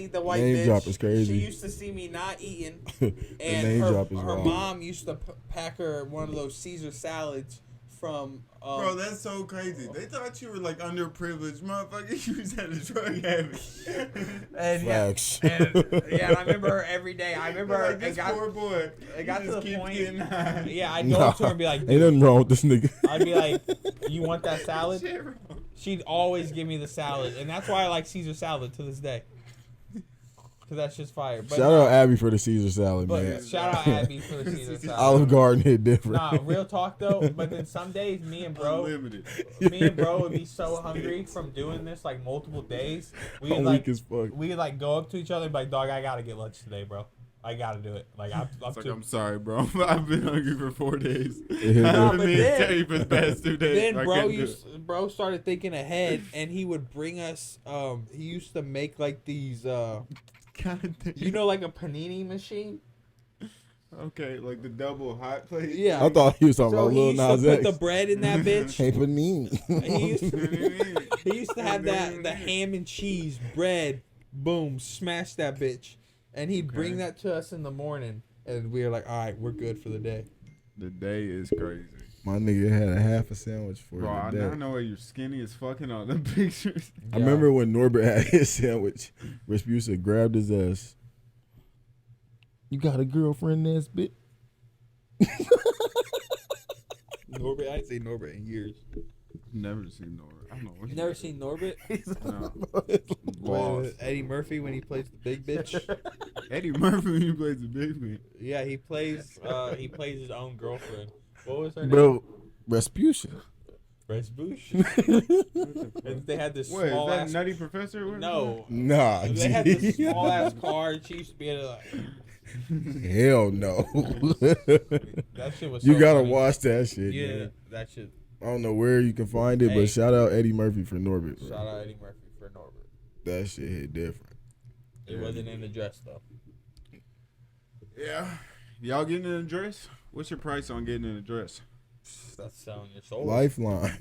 the white Name bitch. drop is crazy. She used to see me not eating, The and name her drop is wrong. mom used to pack her one of those Caesar salads from. Bro, that's so crazy. They thought you were like underprivileged, motherfucker. You was at a drug habit. and yeah, Facts. and I remember her every day. I remember like, it this got. poor boy. It got he to just the keeps point. getting high. Yeah, I'd go up to her and be like, Ain't nothing wrong with this nigga. I'd be like, you want that salad? Shit, bro. She'd always give me the salad, and that's why I like Caesar salad to this day. because that's just fire. But Shout out Abby for the Caesar salad, But man. shout out Abby for the Caesar salad. Olive Garden hit different. Nah, real talk though. But then some days, me and bro would be so hungry from doing this like multiple days. We'd I'm like weak as fuck. we'd like go up to each other and be like, dog, I gotta get lunch today, bro. I gotta do it. Like I'm I'm sorry, bro. I've been hungry for 4 days. It hit I No, haven't but been then- Terry for the past 2 days. Then I bro couldn't do it. bro started thinking ahead, and he would bring us. He used to make like these. God damn. You know, like a panini machine. Okay, like the double hot plate. Yeah. I thought he was talking So about he Lil used to Nas put X. the bread in that bitch. Hey, panini. He used You know what I mean? He used to have the ham and cheese bread, boom, smash that bitch, and he'd bring that to us in the morning, and we were like, all right, we're good for the day. The day is crazy. My nigga had a half a sandwich for Bro, I the now day. know why you're skinny as fucking on the pictures. I remember when Norbert had his sandwich. Respusa grabbed his ass. You got a girlfriend, that's bitch? Norbert. I ain't seen Norbert in years. Never seen Nora. I don't know what You never seen Norbert? No. With Lost. Eddie Murphy when he plays the big bitch. Eddie Murphy when he plays the big man. Yeah, he plays his own girlfriend. What was her name? Bro, Respusa. Rasputia. And they had this Wait, is small that ass. Nutty Professor? What is No. Nah, They had this G. small ass car, and she used to be able to like. Hell no. That shit was. You so gotta funny. watch that shit. Yeah, Man. that shit. I don't know where you can find it, Hey. but shout out Eddie Murphy for Norbert. Bro. Shout out Eddie Murphy for Norbert. That shit hit different. It wasn't in the dress though. Yeah. Y'all getting in a dress? What's your price on getting in a dress? That's selling your soul. Lifeline.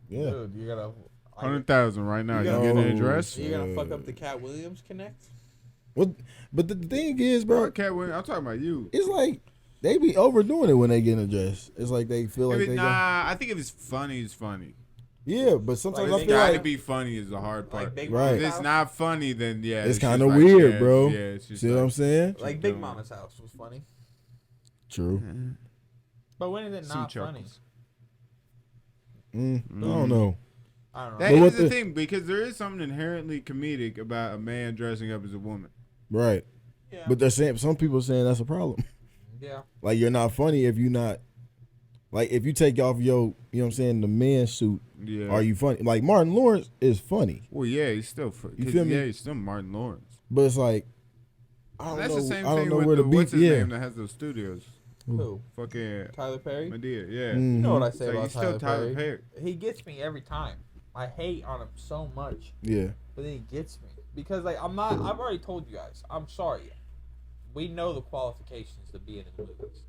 Yeah. Dude, you gotta. 100,000 right now. You You gotta- getting in a dress? You gonna fuck up the Cat Williams connect? Well, but the thing is, bro, Cat Williams, I'm talking about you. it's like they be overdoing it when they get in a dress. It's like they feel like they got, I think if it's funny, it's funny. yeah, but sometimes Like, I It's feel gotta like be funny is the hard part. Like Big Right. Mama's If it's house? not funny, then yeah, it's just kind of like, weird, yeah, bro. Yeah, it's just See what I'm saying? Like Big Mama's house was funny, True. but when is it Some not funny? chuckles. I don't know. I don't know. That But what is the the- thing, because there is something inherently comedic about a man dressing up as a woman. Right. Yeah. But they're saying some people are saying that's a problem. Yeah. Like you're not funny if you not like if you take off your you know what I'm saying the man suit. Yeah. Are you funny? Like Martin Lawrence is funny, Well, yeah, he's still funny. You feel me? Yeah, he's still Martin Lawrence. but it's like I don't That's know. the same I don't thing know with where the, to what's be. his Yeah. name that has those studios? Who? Fucking Tyler Perry. Medea. Yeah. Mhm. You know what I say So about he's Tyler, still Tyler Perry? Perry. He gets me every time. I hate on him so much, Yeah. but then he gets me because like I'm not. I've already told you guys. I'm sorry. We know the qualifications to be in his movies.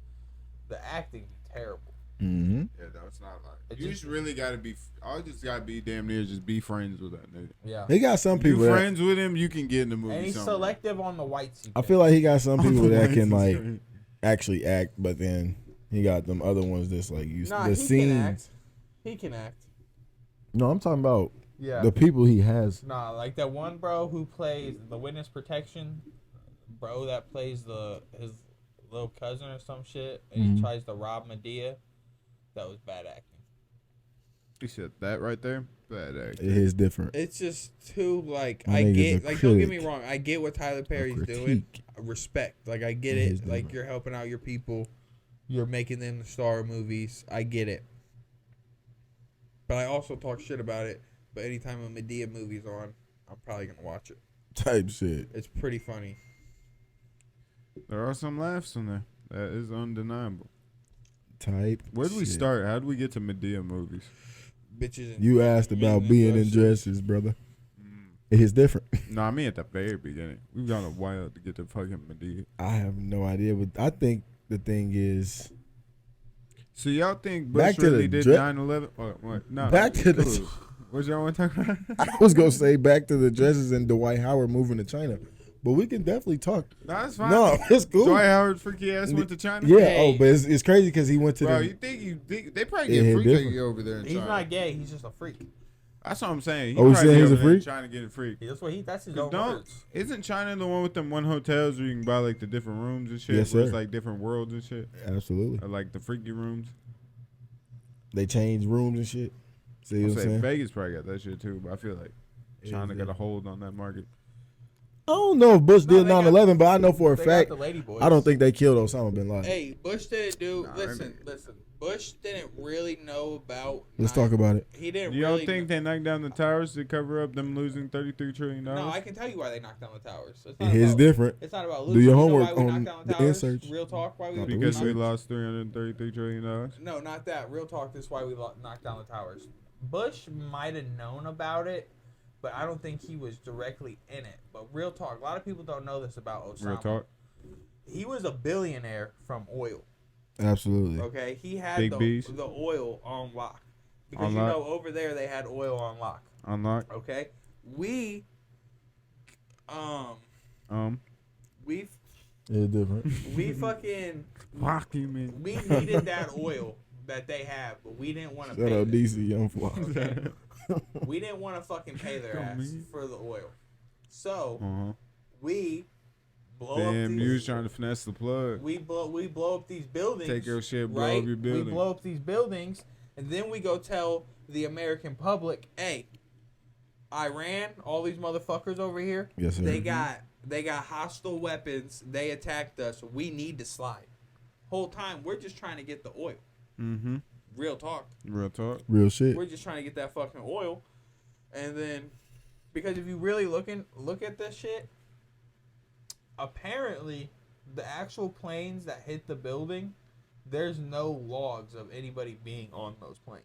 The acting be terrible. Mm-hmm. Yeah, that's not like. It You just- just really gotta be. I just gotta be damn near just be friends with that nigga. Yeah. He got some If you people. That, friends with him, you can get in the movie. And he's somewhere. selective on the whites. I feel like he got some people that can like Nah, actually act, but then he got them other ones that's like you. Nah, the he scene. can act. He can act. No, I'm talking about Yeah. the people he has. Nah, like that one bro who plays the witness protection, bro that plays his little cousin or some shit, and he tries to rob Medea. That was bad acting. He said that right there. Bad act. It is different. It's just too like My I nigga's get a like don't get me critic. wrong, I get what Tyler Perry's doing. critique. Respect, like I get It is it. Like different. you're helping out your people, you're making them star movies. I get it. But I also talk shit about it. But anytime a Medea movie's on, I'm probably gonna watch it. Type shit. It's pretty funny. There are some laughs in there. That is undeniable. Type. Where do we shit. start? How do we get to Medea movies? Bitches. And You asked about men being in dresses. dresses, brother. It is different. No, I mean at the very beginning. We've gone a while to get to fucking Medea. I have no idea, but I think the thing is So y'all think Back Bush to the really did dre- 9/11? Oh, what? No. Back to the- cool. What y'all want to talk about? I was gonna say back to the dresses and Dwight Howard moving to China, but we can definitely talk. No, that's fine. No, it's cool. Dwight Howard freaky ass went to China. Yeah. Hey. Oh, but it's crazy because he went to Bro, the. you think they probably It get hit freaky different. over there in He's China? not gay. He's just a freak. That's what I'm saying. He Oh, we probably saying he's over a there in freak? China getting freak. That's what he. That's his 'Cause own don't words. isn't China the one with them one hotels where you can buy like the different rooms and shit? Yes, where it's sir. like different worlds and shit, Absolutely. or like the freaky rooms. They changed rooms and shit. See I'm what I'm saying saying? Vegas probably got that shit too, but I feel like It China is got a hold on that market. I don't know if Bush No, did they got- 9/11, but I know for a They fact got the lady boys. I don't think they killed Osama bin Laden. Hey, Bush didn't do. Nah, listen. Bush didn't really know about. Let's talk about it. He didn't. You really don't think they knocked down the towers to cover up them losing $33 trillion? No, I can tell you why they knocked down the towers. It's His about, different. It's not about Do losing. your You know homework why we on knocked down the towers? inserts. Real talk. Why we? Not the Because we research. lost $333 trillion. No, not that. Real talk. This is why we knocked down the towers. Bush might have known about it, but I don't think he was directly in it. But real talk. A lot of people don't know this about Osama. Real talk. He was a billionaire from oil. Absolutely. Okay, he had Big B's. the oil on lock because On you lock. know over there they had oil on lock. Unlock. Okay, we we It's different. we fucking Fuck you, man. we needed that oil that they have, but we didn't want to Shout pay out them. DC Young Fly. Okay, we didn't want to fucking pay their Come ass me. for the oil, so Uh-huh. we blow Damn, up you these. was trying to finesse the plug. We blow up these buildings. Take your shit, blow right? up your building. We blow up these buildings, and then we go tell the American public, "Hey, Iran, all these motherfuckers over here, Yes, sir. they got hostile weapons. They attacked us. We need to slide." Whole time we're just trying to get the oil. Mm-hmm. Real talk. Real talk. Real shit. We're just trying to get that fucking oil, and then because if you really look at this shit, apparently the actual planes that hit the building, there's no logs of anybody being on those planes.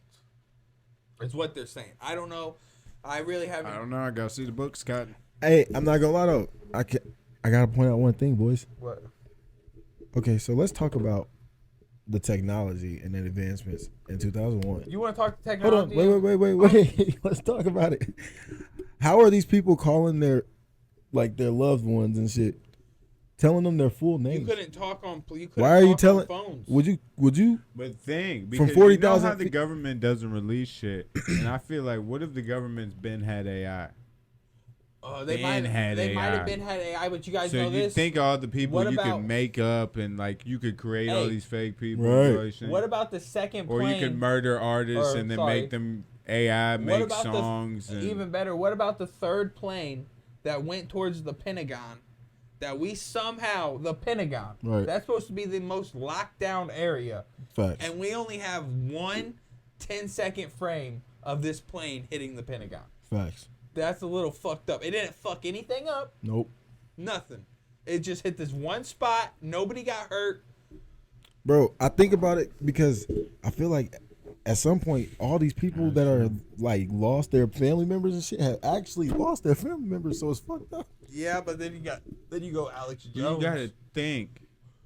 It's what they're saying. I don't know. I really haven't. I don't know. I gotta see the book, Scott. Hey, I'm not gonna lie though. I gotta point out one thing, boys. What? Okay, so let's talk about the technology and the advancements in 2001. You want to talk Hold technology? on, wait. Let's talk about it. How are these people calling their loved ones and shit, telling them their full You names? couldn't talk on. You couldn't Why are you talk telling? on phones. Would you? But thing, From because 40,000 you know how the feet- government doesn't release shit, and I feel like, what if the government's been had AI? They Ben had might AI. have been had AI, but you guys So know you this. think all the people What you about- could make up and like you could create all Hey. these fake people, Right. and all that shit. What about the second or plane? you could murder artists or, and then sorry. make them AI What make about songs. And even better, what about the third plane that went towards the Pentagon? That we somehow, the Pentagon, Right. that's supposed to be the most locked down area, Facts. and we only have one 10-second frame of this plane hitting the Pentagon. Facts. That's a little fucked up. It didn't fuck anything up, Nope. nothing. It just hit this one spot. Nobody got hurt. Bro, I think about it because I feel like at some point all these people that are like lost their family members and shit have actually lost their family members, so it's fucked up. Yeah, but then you go Alex you Jones. gotta think.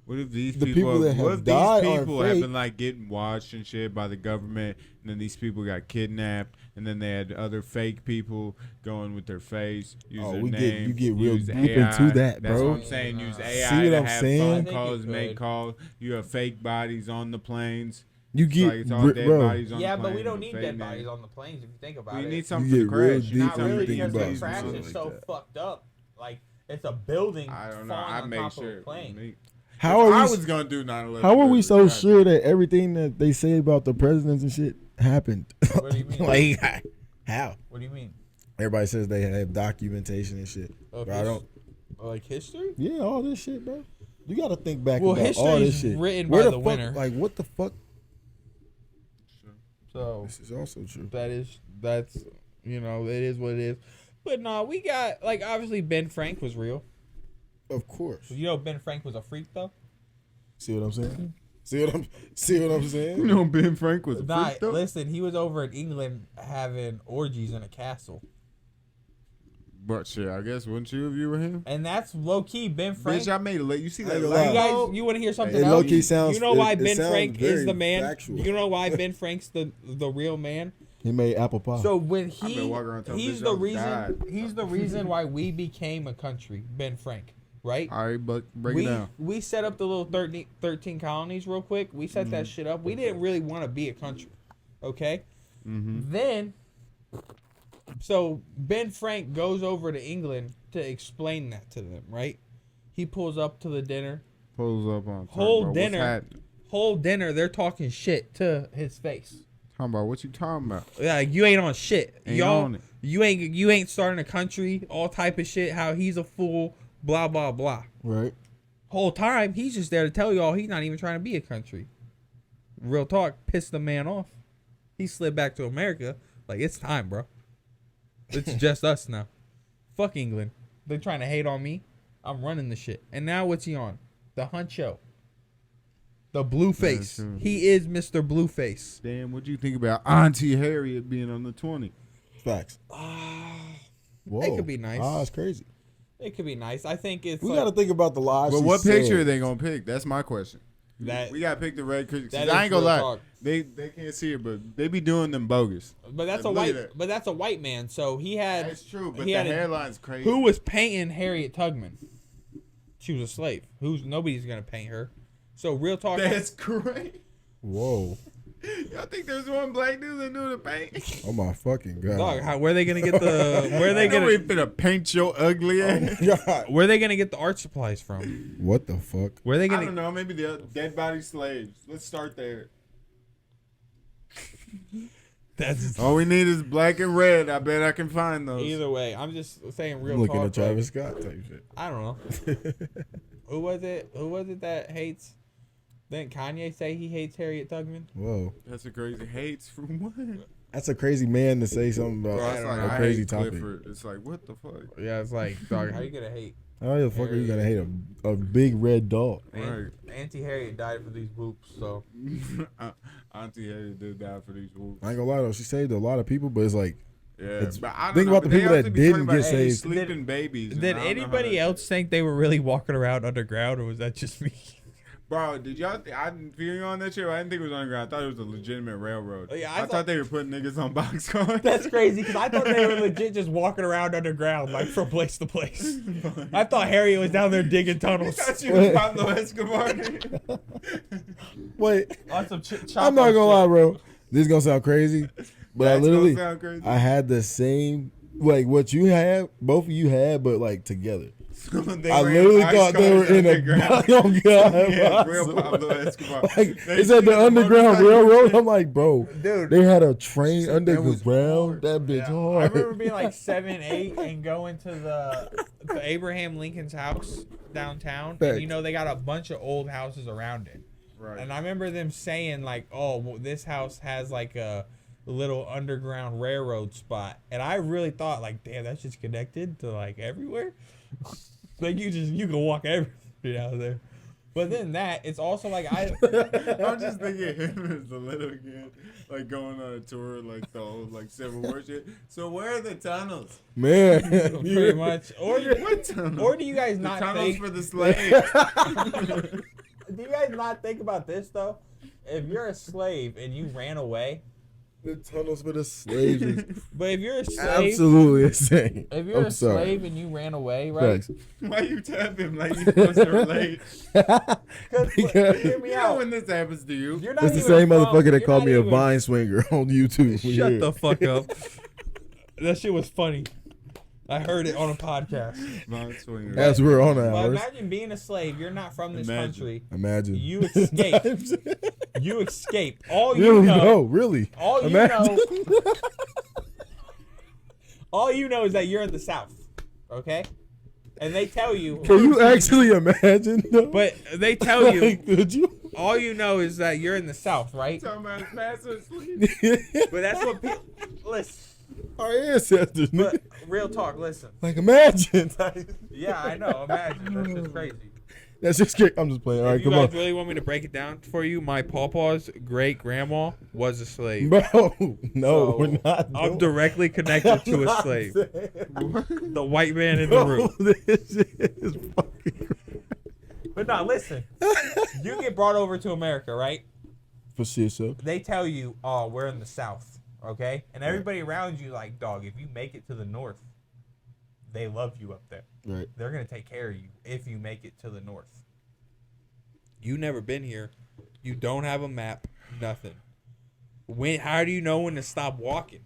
What if these The people? people that What have if died these are people have fake. been like getting watched and shit by the government, and then these people got kidnapped, and then they had other fake people going with their face, use Oh, their you name, get real use deep AI. into that, That's bro. what I'm saying. Use AI See what to I'm have saying? I phone think you calls, make could. calls. You have fake bodies on the planes. You It's get like it's all dead bro. bodies on Yeah, the but plane. we don't with need fake dead names. bodies on the planes if you think about Well, you it. need something You for the get real crash. You deep need Not something really to because think the about about. crash something is like so that. fucked up. Like it's a building I don't know. falling I on make top sure. of a plane. How If are I we? was gonna do 9/11. How are we so God sure that everything that they say about the presidents and shit happened? What do you mean? Like how? What do you mean? Everybody says they have documentation and shit. Of But I don't. Like history? Yeah, all this shit, bro. You got to think back Well, about all this history's shit. written Where by the the fuck, winner. Like, what the fuck? So This is also true. that's you know, it is what it is. But no, we got like obviously Ben Frank was real. Of course. You know Ben Frank was a freak though? See what I'm saying? See what I'm You saying? know, Ben Frank was a Nah, freak though. listen, he was over in England having orgies in a castle. But shit, I guess wouldn't you if you were him? And that's low key Ben Frank. Bitch, I made it late. You see I that ain't gonna light lie. You bulb? guys, you want to hear something It else? low-key sounds- You know why it Ben sounds Frank is very the man? factual. You know why Ben Frank's the real man? He made apple pie. So when I've been walking around telling he's bitches the I was reason died. he's the reason why we became a country, Ben Frank, right? All right, but break it down. We set up the little 13 colonies real quick. We set that shit up. We didn't really want to be a country, okay? Mm-hmm. Then, so Ben Frank goes over to England to explain that to them, right? He pulls up to the dinner. Pulls up on Whole bro. dinner. What's happening? Whole dinner, they're talking shit to his face. Talking about what you talking about? Yeah, like, you ain't on shit. Ain't Y'all, on it. you ain't starting a country. All type of shit. How he's a fool. Blah blah blah. Right. Whole time he's just there to tell y'all he's not even trying to be a country. Real talk, pissed the man off. He slid back to America. Like, it's time, bro. It's just us now. Fuck England. They're trying to hate on me. I'm running the shit. And now what's he on? The Huncho. The Blueface. true. He is Mr. Blueface. Damn, what you think about Auntie Harriet being on the 20? Facts. Whoa. It could be nice. It's crazy. It could be nice. I think it's We like got to think about the lives. But she what picture said. are they gonna pick? That's my question. that. We gotta pick the red picture. That I is ain't gonna real lie, talk. they can't see it, but they be doing them bogus. But that's a Look white. at that. But that's a white man. So he had. That's true, but he the had a- hairline's crazy. Who was painting Harriet Tubman? She was a slave. Nobody's gonna paint her. So real talk. That's great. Whoa. Y'all think there's one black dude that knew the paint? Oh my fucking god. Dog, where are they gonna get the? Where are they I know gonna? we finna paint your ugly ass. God. Where are they gonna get the art supplies from? What the fuck? Where are they I don't gonna? know. Maybe the dead body slaves. Let's start there. That's All we need is black and red. I bet I can find those. either way. I'm just saying real Looking talk. at Travis Scott type shit. I don't know. Who was it? Who was it that hates? Didn't Kanye say he hates Harriet Tubman? Whoa. That's a crazy hates from what? That's a crazy man to say something about Bro, it's like, a I crazy hate topic. Clifford. It's like, what the fuck? Yeah, it's like, dog, how you gonna hate? How the fuck are you gonna hate a big red dog? Right. Auntie Harriet died for these whoops, so Auntie Harriet did die for these wolves. I ain't gonna lie though, she saved a lot of people, but it's like Yeah, It's- but I don't think know, about but the they people also that be talking didn't about, get hey, saved. sleeping babies. and did I don't know how anybody that- else think they were really walking around underground, or was that just me? Bro, did y'all? I didn't feel you on that shit. I didn't think it was underground. I thought it was a legitimate railroad. Oh, yeah, I thought they were putting niggas on boxcars. That's crazy, because I thought they were legit just walking around underground, like from place to place. I thought Harriet was down there digging I tunnels. thought you was Pablo Escobar. wait, On some I'm not gonna lie, bro. This is gonna sound crazy, but I That's literally gonna sound crazy. I had the same like what you had, both of you had, but like together. They I ran literally ice thought they were cars in a underground. oh god, Yeah, bro. real Pablo Escobar. Like They it's at see the Underground motorcycle Railroad. shit. I'm like, bro, Dude. they had a train said that was underground. hard. That bitch Yeah. I hard. remember being like 7, 8 and going to the Abraham Lincoln's house downtown. And you know, they got a bunch of old houses around it. Right. And I remember them saying like, oh, well, this house has like a little underground railroad spot. And I really thought like, damn, that's just connected to like everywhere. Like you can walk everywhere out there. But then it's also like I'm just thinking him as a little kid, like going on a tour, like the old like Civil War shit. So where are the tunnels? Man, pretty much. Or What tunnels? or do you guys The not tunnels think for the slaves. Do you guys not think about this though? If you're a slave and you ran away, the tunnels for the slaves is but if you're a slave, absolutely insane. if you're I'm a sorry. slave and you ran away, right? Facts. Why you tap him like you supposed to relate? Because Hear me You know out. when this happens to you. You're not it's the even same from- motherfucker that you're called not me a even- vine swinger on YouTube. Shut the fuck up. That shit was funny. I heard it on a podcast. Vine swinger. As we're on But ours. imagine being a slave. You're not from this Imagine. country. Imagine. You escape. You escape. All you Really? know. No, really. All you Imagine. know. All you know is that you're in the South. Okay. And they tell you. Can you actually imagine? Though? But they tell you. Like, could you? All you know is that you're in the South, right? Talking about his master sleep. But that's what people listen. Our ancestors, But nigga. real talk, listen. Like, imagine. Yeah, I know. Imagine that's just crazy. That's just kick. I'm just playing. All right, If you come guys on. really want me to break it down for you, my pawpaw's great grandma was a slave. Bro, no, So, we're not. I'm doing- directly connected to a I'm slave. not The white man in the saying- room. Bro, this shit is fucking But no, listen. You get brought over to America, right? for shit show. They tell you, oh, we're in the South, okay? And everybody around you like, dog, if you make it to the North, they love you up there. Right. They're going to take care of you if you make it to the North. You never been here. You don't have a map, nothing. How do you know when to stop walking?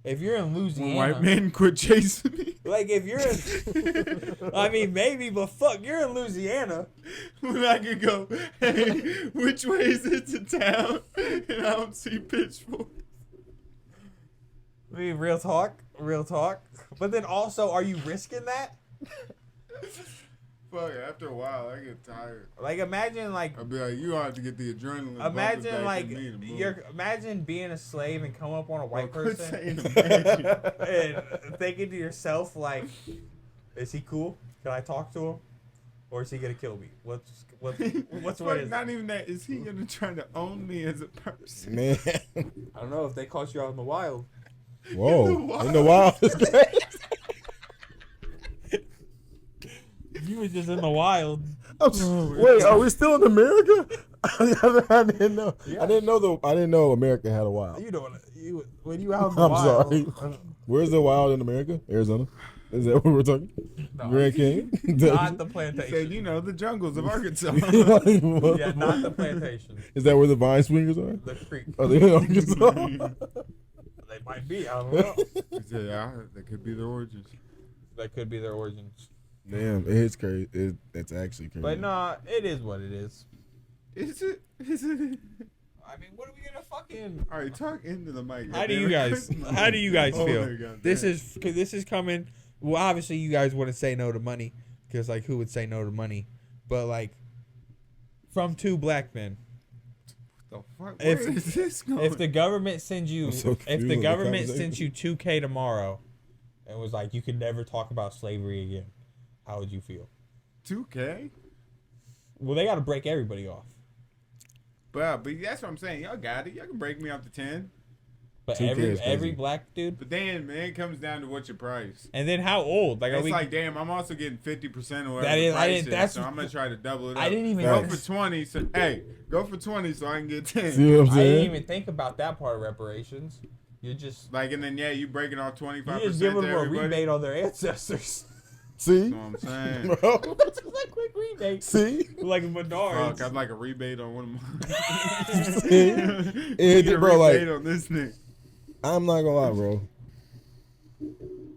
if you're in When Louisiana, white men quit chasing me. like if you're in, I mean maybe, but fuck, you're in Louisiana. When I could go, hey, which way is it to town? And I don't see pitchforks. I mean, real talk. But then also, are you risking that? Fuck, after a while, I get tired. Like imagine like. I'll be like, you have to get the adrenaline. Imagine bumping back like in me to move. imagine being a slave and come up on a white Quit person saying imagine. and thinking to yourself like, is he cool? Can I talk to him, or is he gonna kill me? What's what Fuck, is? not even that. Is he gonna try to own me as a person? Man. I don't know if they caught you out in the wild. Whoa. In the wild is great. You was just in the wild. Wait, are we still in America? I didn't know. Yeah. I didn't know America had a wild. You know when you out in the I'm wild. sorry. Where's the wild in America? Arizona? Is that what we're talking? No. Grand Canyon? Not the He plantation. said, you know, the jungles of Arkansas. Yeah, not the plantation. Is that where the vine swingers are? The creek. Are they in Arkansas? They might be. I don't know. He said, yeah, that could be the origins. That could be their origins. Damn, it's crazy. It's actually crazy. But nah, it is what it is. Is it? Is it? I mean, what are we gonna fucking? All right, talk into the mic. How do you guys? How do you guys Oh feel? my God, This damn. is coming. Well, obviously, you guys wouldn't say no to money, because like, who would say no to money? But like, from two black men, The fuck? If- Where is this going? if the government sends you, I'm so if confused the with the government conversation. sent you $2,000 tomorrow, and was like, you can never talk about slavery again, how would you feel? 2K? Well, they got to break everybody off. But that's what I'm saying. Y'all got it. Y'all can break me up to 10. But 2K every is crazy. black dude. But then, man, it comes down to what's your price. And then how old? Like, are It's we? like, damn, I'm also getting 50% or whatever That the is- I price didn't- is, that's- so I'm going to try to double it up. I didn't even. Go Facts. for 20. So, hey, go for 20 so I can get 10. See what I'm I saying? didn't even think about that part of reparations. You're just Like, and then, yeah, you breaking off 25% you just to give them a everybody. rebate on their ancestors. See? You know what I'm saying? Bro. That's just like quick rebate. See? Like Menards. Fuck, I'd like a rebate on one of See? mine. It- Get a bro, like- rebate on this nigga. I'm not gonna lie, bro.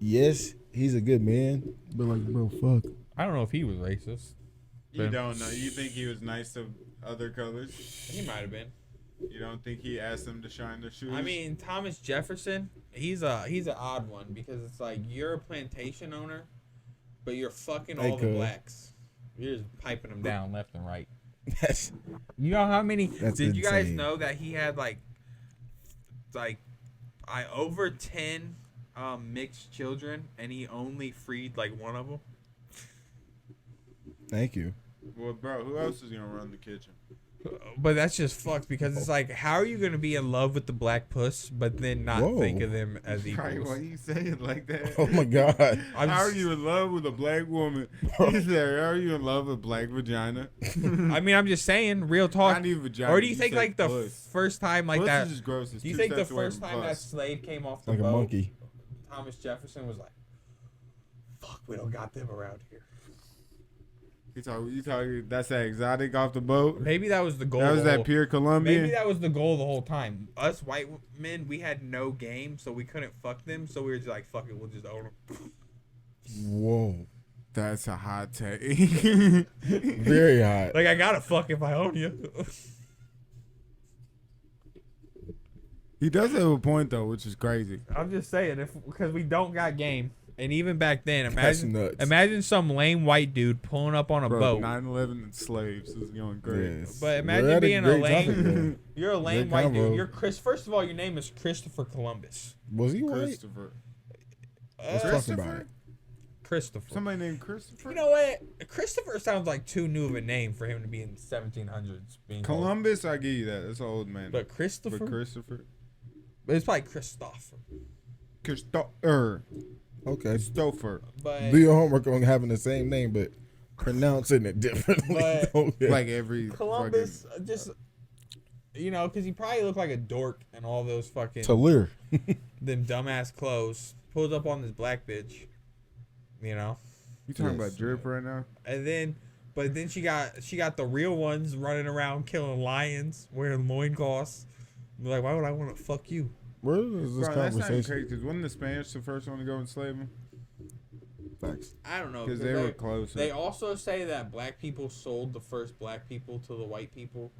Yes, he's a good man, but like, bro, fuck. I don't know if he was racist. You Yeah. don't know. You think he was nice to other colors? He might have been. You don't think he asked them to shine their shoes? I mean, Thomas Jefferson, he's an odd one because it's like you're a plantation owner, but you're fucking Hey, all the cuz. blacks. You're just piping them down left and right. That's You know how many? That's did you guys insane. know that he had like over 10 mixed children, and he only freed like one of them? thank you. well, bro, who else is gonna run the kitchen? But that's just fucked because it's like, how are you gonna be in love with the black puss, but then not Whoa. think of them as Right, equals? why you say it like that? Oh my god. I'm How are just- you in love with a black woman? He said, "Are you in love with black vagina?" I mean, I'm just saying, real talk. Not even vagina. Or do you think said like the puss. first time like Puss that? is just gross. It's Do you two think the steps away first from time that puss. slave came off the Like a boat, monkey. Thomas Jefferson was like, "Fuck, we don't got them around here." You talking? That's that exotic off the boat. Maybe that was the goal. That was the that whole- pure Colombian. Maybe that was the goal the whole time. Us white men, we had no game, so we couldn't fuck them. So we were just like, "Fuck it, we'll just own them." Whoa. That's a hot take. Very hot. Like I gotta fuck if I own you. He does have a point though, which is crazy. I'm just saying, because we don't got game, and even back then, That's nuts. imagine some lame white dude pulling up on a Bro, boat. 9/11 and slaves is going great. Yes. But We're imagine at a being a great lame. topic, though. You're a lame Good white combo. dude. You're Chris. First of all, your name is Christopher Columbus. Was he white? Christopher. Let's talk about it. Christopher. Somebody named Christopher. You know what? Christopher sounds like too new of a name for him to be in the 1700s. Being called. Columbus, I give you that. That's an old man. But Christopher. But Christopher. But it's probably Christopher. Christopher. Okay. Christopher. But Do your homework on having the same name, but pronouncing it differently. But- Okay. Like every Columbus, just because he probably looked like a dork and all those fucking Talir. them dumbass clothes. Pulled up on this black bitch. You talking Yes. about drip right now? And then, but then she got the real ones running around killing lions, wearing loincloths. Be like, why would I want to fuck you? Where is this Bro, that's not conversation? crazy because wasn't the Spanish the first one to go enslave them? Facts. I don't know. Because they were closer. They also say that black people sold the first black people to the white people.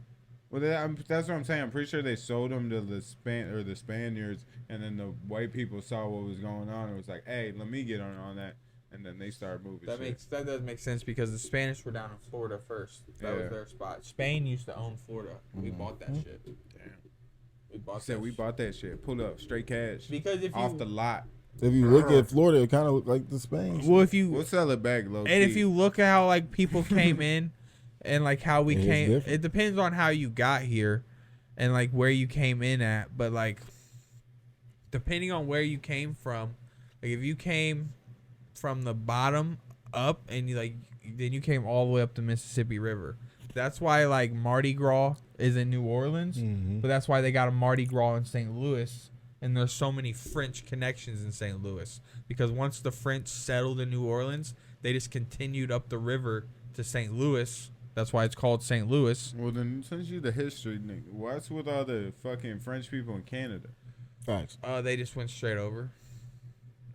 Well, that's what I'm saying. I'm pretty sure they sold them to the Spaniards, and then the white people saw what was going on and was like, "Hey, let me get on that," and then they started moving. That does make sense because the Spanish were down in Florida first. That was their spot. Spain used to own Florida. We bought that shit. Damn. We bought. We bought that shit. Pull up straight cash. Because if off the lot. If you look at Florida, it kind of look like the Spain. Well, if you We'll sell it back low. and if you look at how like people came in, and like how we It is came, different. it depends on how you got here, and like where you came in at. But like, depending on where you came from, like if you came from the bottom up and then you came all the way up the Mississippi River. That's why like Mardi Gras is in New Orleans, Mm-hmm. but that's why they got a Mardi Gras in St. Louis. And there's so many French connections in St. Louis because once the French settled in New Orleans, they just continued up the river to St. Louis. That's why it's called St. Louis. Well, then since you the history nigga, what's with all the fucking French people in Canada? Facts. They just went straight over,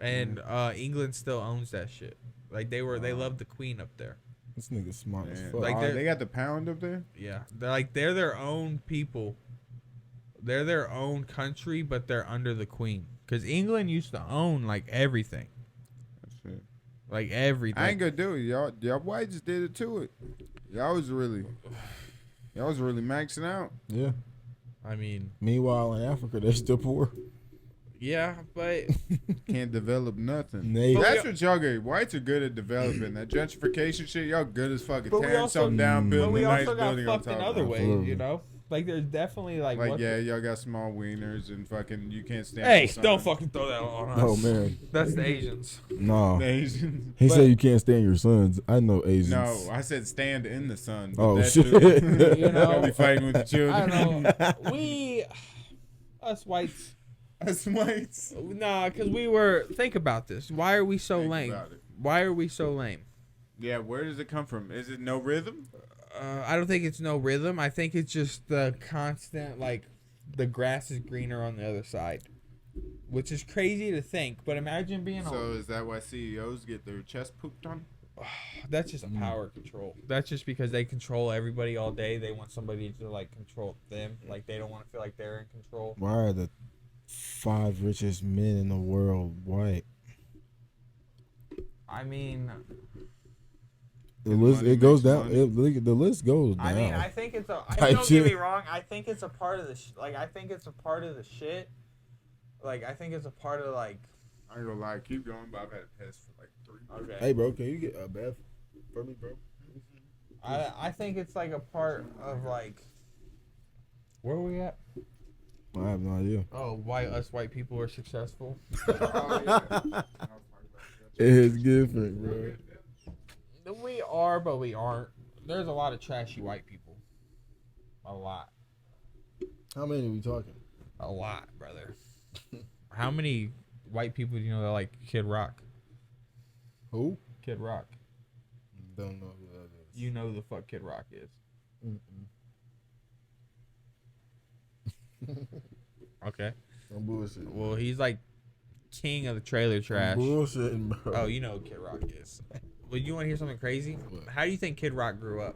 and England still owns that shit. Like they love the Queen up there. This nigga smart as Man. fuck. Like, They got the pound up there. Yeah, they're their own people. They're their own country, but they're under the Queen. Because England used to own like everything, That's it. like everything. I ain't gonna do it. Y'all whites did it to it. Y'all was really maxing out. Yeah. I mean, Meanwhile, in Africa, they're still poor. yeah, but Can't develop nothing. They- That's what y'all get. Whites are good at developing. That gentrification shit, y'all good as fucking But we tearing also- something down, but building we a nice also got building on fucked in top. other of it. ways, Absolutely. you know. Like there's definitely like Like what yeah, the- y'all got small wieners and fucking you can't stand. Hey, the sun. don't fucking throw that on us. Oh man, That's the Asians. no. The Asians. He But- said you can't stand your sons. I know Asians. No, I said stand in the sun. Oh, that shit. too. You know, Y'all be fighting with the I children. don't know. Us whites. Us whites. Nah, because we were. Think about this. Why are we so Think lame? about it. Why are we so lame? Yeah, where does it come from? Is it no rhythm? I don't think it's no rhythm. I think it's just the constant, like, the grass is greener on the other side. Which is crazy to think, but imagine being So is that why CEOs get their chest pooped on? that's just a power control. That's just because they control everybody all day. They want somebody to, like, control them. Like, they don't want to feel like they're in control. Why are the 5 richest men in the world white? I mean, The list money it goes makes down. money. The list goes down. I mean, I think it's a. Type Don't get me shit. wrong. I think it's a part of the. I think it's a part of the shit. Like, I think it's a part of like. I ain't gonna lie, keep going, but I've had a piss for like 3 months. Okay. Hey, bro, can you get a bath for me, bro? I think it's like a part of like. Where are we at? I have no idea. Oh, why us white people are successful? Oh, yeah. It's different, bro. We are, but we aren't. There's a lot of trashy white people. A lot. How many are we talking? A lot, brother. How many white people do you know that like Kid Rock? Who? Kid Rock. Don't know who that is. You know who the fuck Kid Rock is. Okay. I'm bullshitting. Well, he's like king of the trailer trash. Bullshitting, bro. Oh, you know who Kid Rock is. Well, you want to hear something crazy? What? How do you think Kid Rock grew up?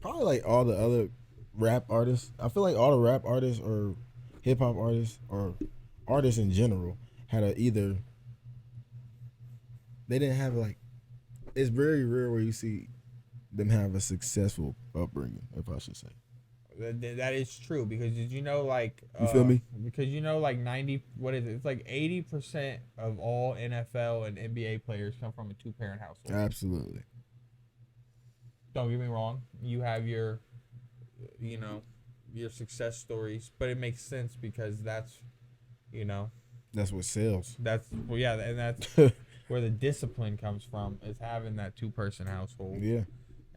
Probably like all the other rap artists. I feel like all the rap artists or hip hop artists or artists in general had a either. They didn't have like. It's very rare where you see them have a successful upbringing, if I should say. That is true because did you know like You feel me? Because you know like 90 what is it? It's like 80% of all NFL and NBA players come from a 2-parent household. Absolutely. Don't get me wrong. You have your you know your success stories, but it makes sense because that's you know That's what sells. that's well yeah and that's where the discipline comes from is having that 2-person household Yeah.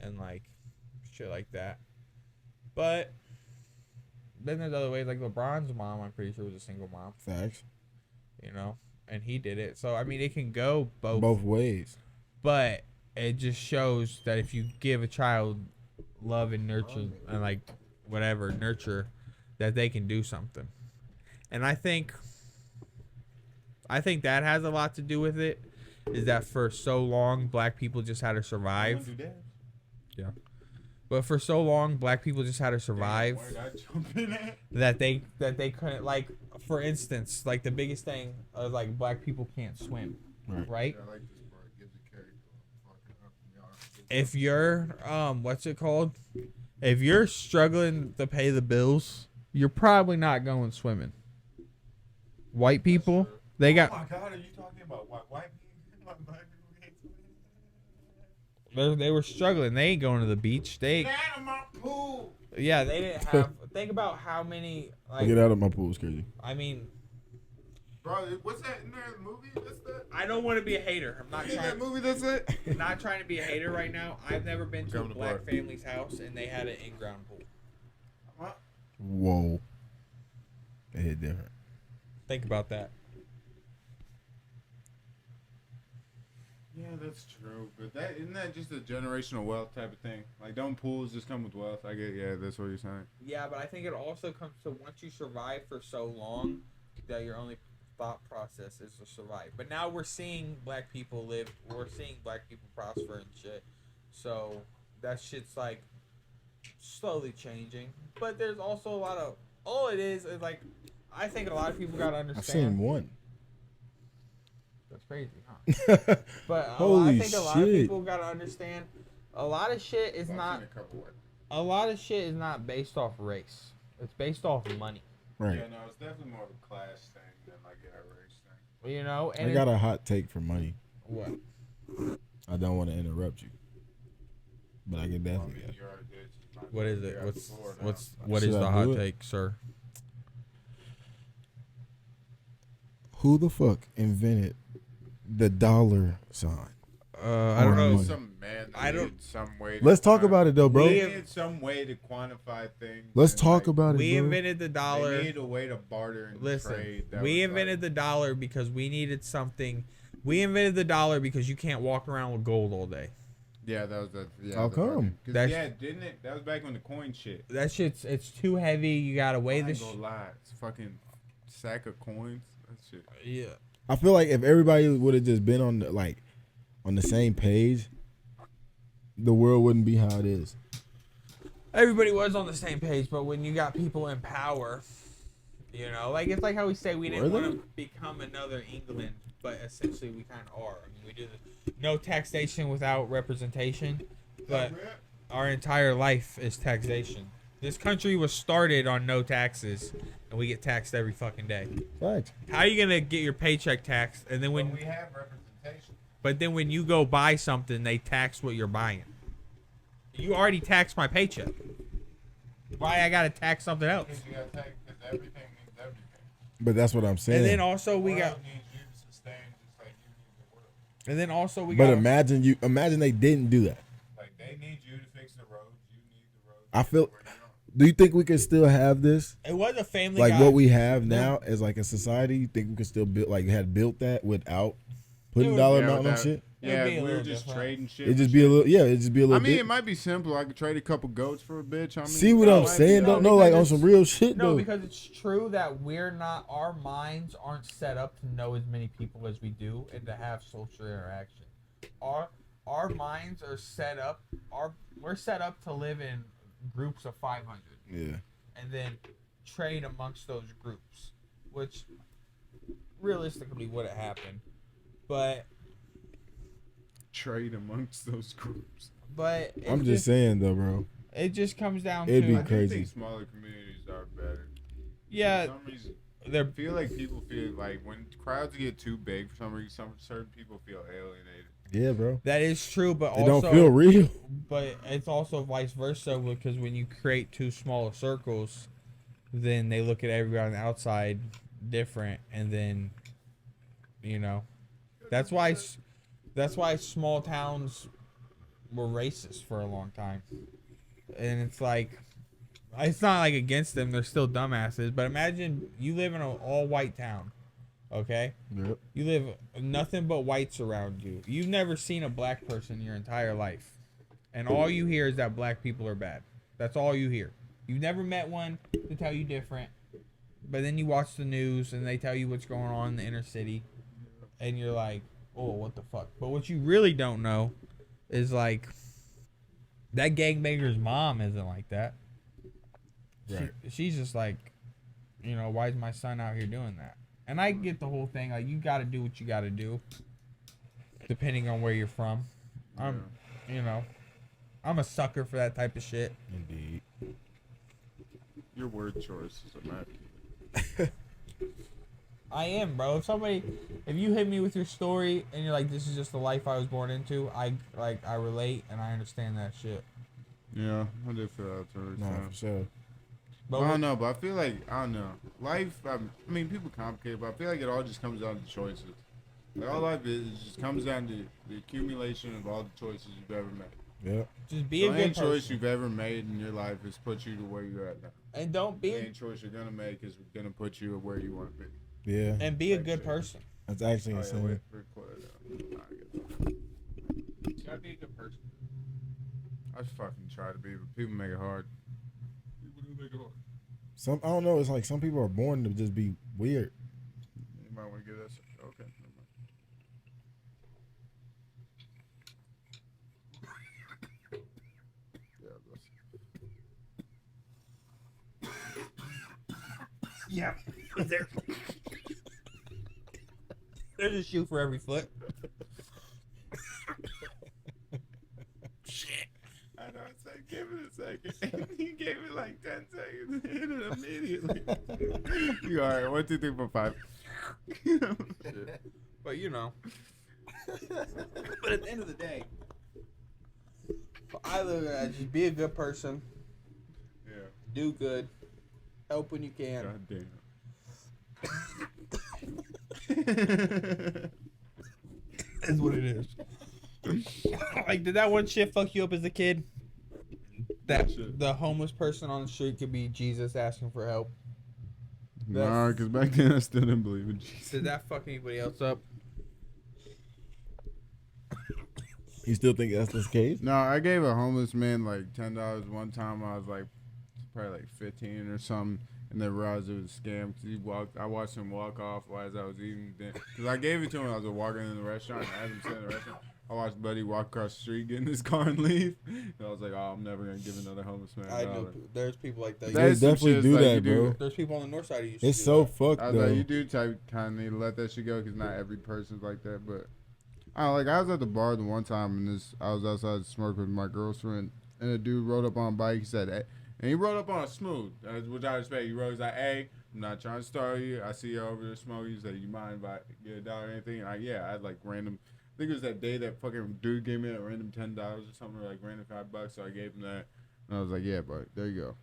and like shit like that. But then there's other ways like LeBron's mom. I'm pretty sure was a single mom. Facts. You know, and he did it. So I mean, it can go Both ways. but it just shows that if you give a child love and nurture and like whatever nurture, that they can do something. And I think that has a lot to do with it. Is that for so long black people just had to survive? Yeah. But for so long black people just had to survive. Where did I jump in at? That they couldn't, like, for instance, like the biggest thing is like black people can't swim, right? I like this part. Gives a character. Fucking up in the arm. If you're what's it called? If you're struggling to pay the bills, you're probably not going swimming. White people, they Oh got my God, are you talking about white people? Like black people can't swim? they were struggling. They ain't going to the beach. They Get out of my pool. yeah, they didn't have. Think about how many, like, Get out of my pool, it's crazy. I mean, Bro, what's that in there? The movie? That's that? I don't want to be a hater. I'm not In that trying. movie, that's it? Not trying to be a hater right now. I've never been to a Come to black bar. family's house and they had an in-ground pool. Whoa. They hit different. Think about that. Yeah, that's true. But that isn't that just a generational wealth type of thing? Like, don't pools just come with wealth? I get, yeah, that's what you're saying. Yeah, but I think it also comes to once you survive for so long that your only thought process is to survive. But now we're seeing black people live. We're seeing black people prosper and shit. So that shit's like slowly changing. But there's also a lot of all it is like I think a lot of people gotta understand. I've seen one. That's crazy, huh? But Holy I think a lot of shit. people gotta understand. A lot of shit is not. I've seen a couple of A lot of shit is not based off race. It's based off money. Right. Yeah, no, it's definitely more of a class thing than like a race thing. You know. I And got a hot take for money. what? I don't want to interrupt you, but I can I definitely. mean, you already did. So you might What as is well it? figure out before now. What Should is I the do hot it? take, sir? Who the fuck invented the dollar sign? I don't know. Money. Some man. I don't- needed some way. Let's talk about it though, bro. We- They needed some way to quantify things. Let's and, talk like, about it, We bro. invented the They dollar. needed a way to barter and Listen, trade. That we was, invented like, the dollar because we needed something. We invented the dollar because you can't walk around with gold all day. Yeah, that was the. Yeah, How the come? bargain. 'Cause, That's- yeah, didn't it? That was back when the coin shit. That shit's it's too heavy. You gotta weigh I this. ain't gonna lie, it's a fucking sack of coins. That shit. Yeah. I feel like if everybody would have just been on the same page, the world wouldn't be how it is. Everybody was on the same page, but when you got people in power, you know, like it's like how we say we didn't Were want they? to become another England, but essentially we kind of are. I mean, we do no taxation without representation, but our entire life is taxation. This country was started on no taxes, and we get taxed every fucking day. Facts. How are you gonna get your paycheck taxed, and then When when, we have representation. but then when you go buy something, they tax what you're buying? You already taxed my paycheck. Why I gotta tax something else? Because you gotta take, because everything means everything. But that's what I'm saying. And then also we The got, world needs you to sustain just like you need the world. and then also we but got. imagine they didn't do that. Like they need you to fix the roads. You need the roads. I feel. Where you are. Do you think we could still have this? It was a family Like guy. what we have now as like a society? You think we could still build built that without putting Dude, dollar Yeah, amount on without- shit? Yeah, It'd be a if we were little just different. trading shit. It'd just for be a shit. little, yeah. It'd just be a I little. mean, bit. it might be simple. I could trade a couple goats for a bitch. I mean, See what No, I'm I- saying? no, Don't know, like on because some it's- real shit No, though. because it's true that we're not. Our minds aren't set up to know as many people as we do and to have social interaction. Our minds are set up. We're set up to live in groups of 500. Yeah. And then trade amongst those groups, which realistically would have happened. But trade amongst those groups. it I'm just saying though, bro. it just comes down It'd to be I do crazy. think smaller communities are better. yeah, For some reason, I they're feel like people feel like when crowds get too big for some reason, some certain people feel alienated. Yeah, bro. that is true, but They also don't feel real. but it's also vice versa because when you create too small of circles, then they look at everybody on the outside different, and then you know that's why small towns were racist for a long time, and it's like it's not like against them; they're still dumbasses. But imagine you live in an all-white town, okay? Yep. You live nothing but whites around you. You've never seen a black person your entire life. And all you hear is that black people are bad. That's all you hear. You've never met one to tell you different. But then you watch the news and they tell you what's going on in the inner city. And you're like, oh, what the fuck? But what you really don't know is like, that gangbanger's mom isn't like that. Right. She's just like, you know, why is my son out here doing that? And I get the whole thing. Like, you got to do what you got to do, depending on where you're from. You know, I'm a sucker for that type of shit. Indeed. Your word choice is immaculate. I am, bro. If you hit me with your story and you're like, this is just the life I was born into, I relate and I understand that shit. Yeah, I do feel that too. No, for sure. But I don't know, but I feel like, I don't know. Life, I mean, people complicate, but I feel like it all just comes down to choices. Like, all life is just comes down to the accumulation of all the choices you've ever made. Yeah. just be So a good any person. choice you've ever made in your life has put you to where you're at now. And don't be Any choice you're going to make is going to put you where you want to be. Yeah. and be a good person. That's actually Oh, yeah, insane. wait, record it. Nah, I get that. You gotta be a good person. I just fucking try to be, but people make it hard. People do make it hard. I don't know. It's like some people are born to just be weird. You might want to get that. Okay, never mind. Yeah, that's There's a shoe for every foot. Shit. I know. I said, give it a second. He gave it like 10 seconds. Hit it immediately. You all right? 1, 2, 3, 4, 5. Shit. But you know. But at the end of the day, I look at just be a good person, Yeah. do good, help when you can. God damn. That's what it is. Like, did that one shit fuck you up as a kid? That Shit. the homeless person on the street could be Jesus asking for help. Nah, because back then I still didn't believe in Jesus. Did that fuck anybody else up? You still think that's the case? No, I gave a homeless man like $10 one time. I was like probably like 15 or something, and then realized it was a scam. Cause I watched him walk off as I was eating. Cause I gave it to him. I was walking in the restaurant. I had him sit in the restaurant. I watched Buddy walk across the street, get in his car, and leave. And I was like, "Oh, I'm never gonna give another homeless man I $1." know there's people like that. They That's some definitely shit do like that, you do. bro. There's people on the north side who used It's to do so that. fucked I was like, though. you do kind of need to let that shit go because not every person's like that. But I was at the bar the one time and I was outside smoking with my girlfriend, and a dude rode up on a bike. He said, hey, and he rode up on a smooth, which I respect. He rode, he's like, hey, I'm not trying to start you. I see you over there smoking. He's like, you mind if I get $1 or anything? And I had like random. I think it was that day that fucking dude gave me that random $10 or something, or like random $5. So I gave him that, and I was like, yeah, bro, there you go.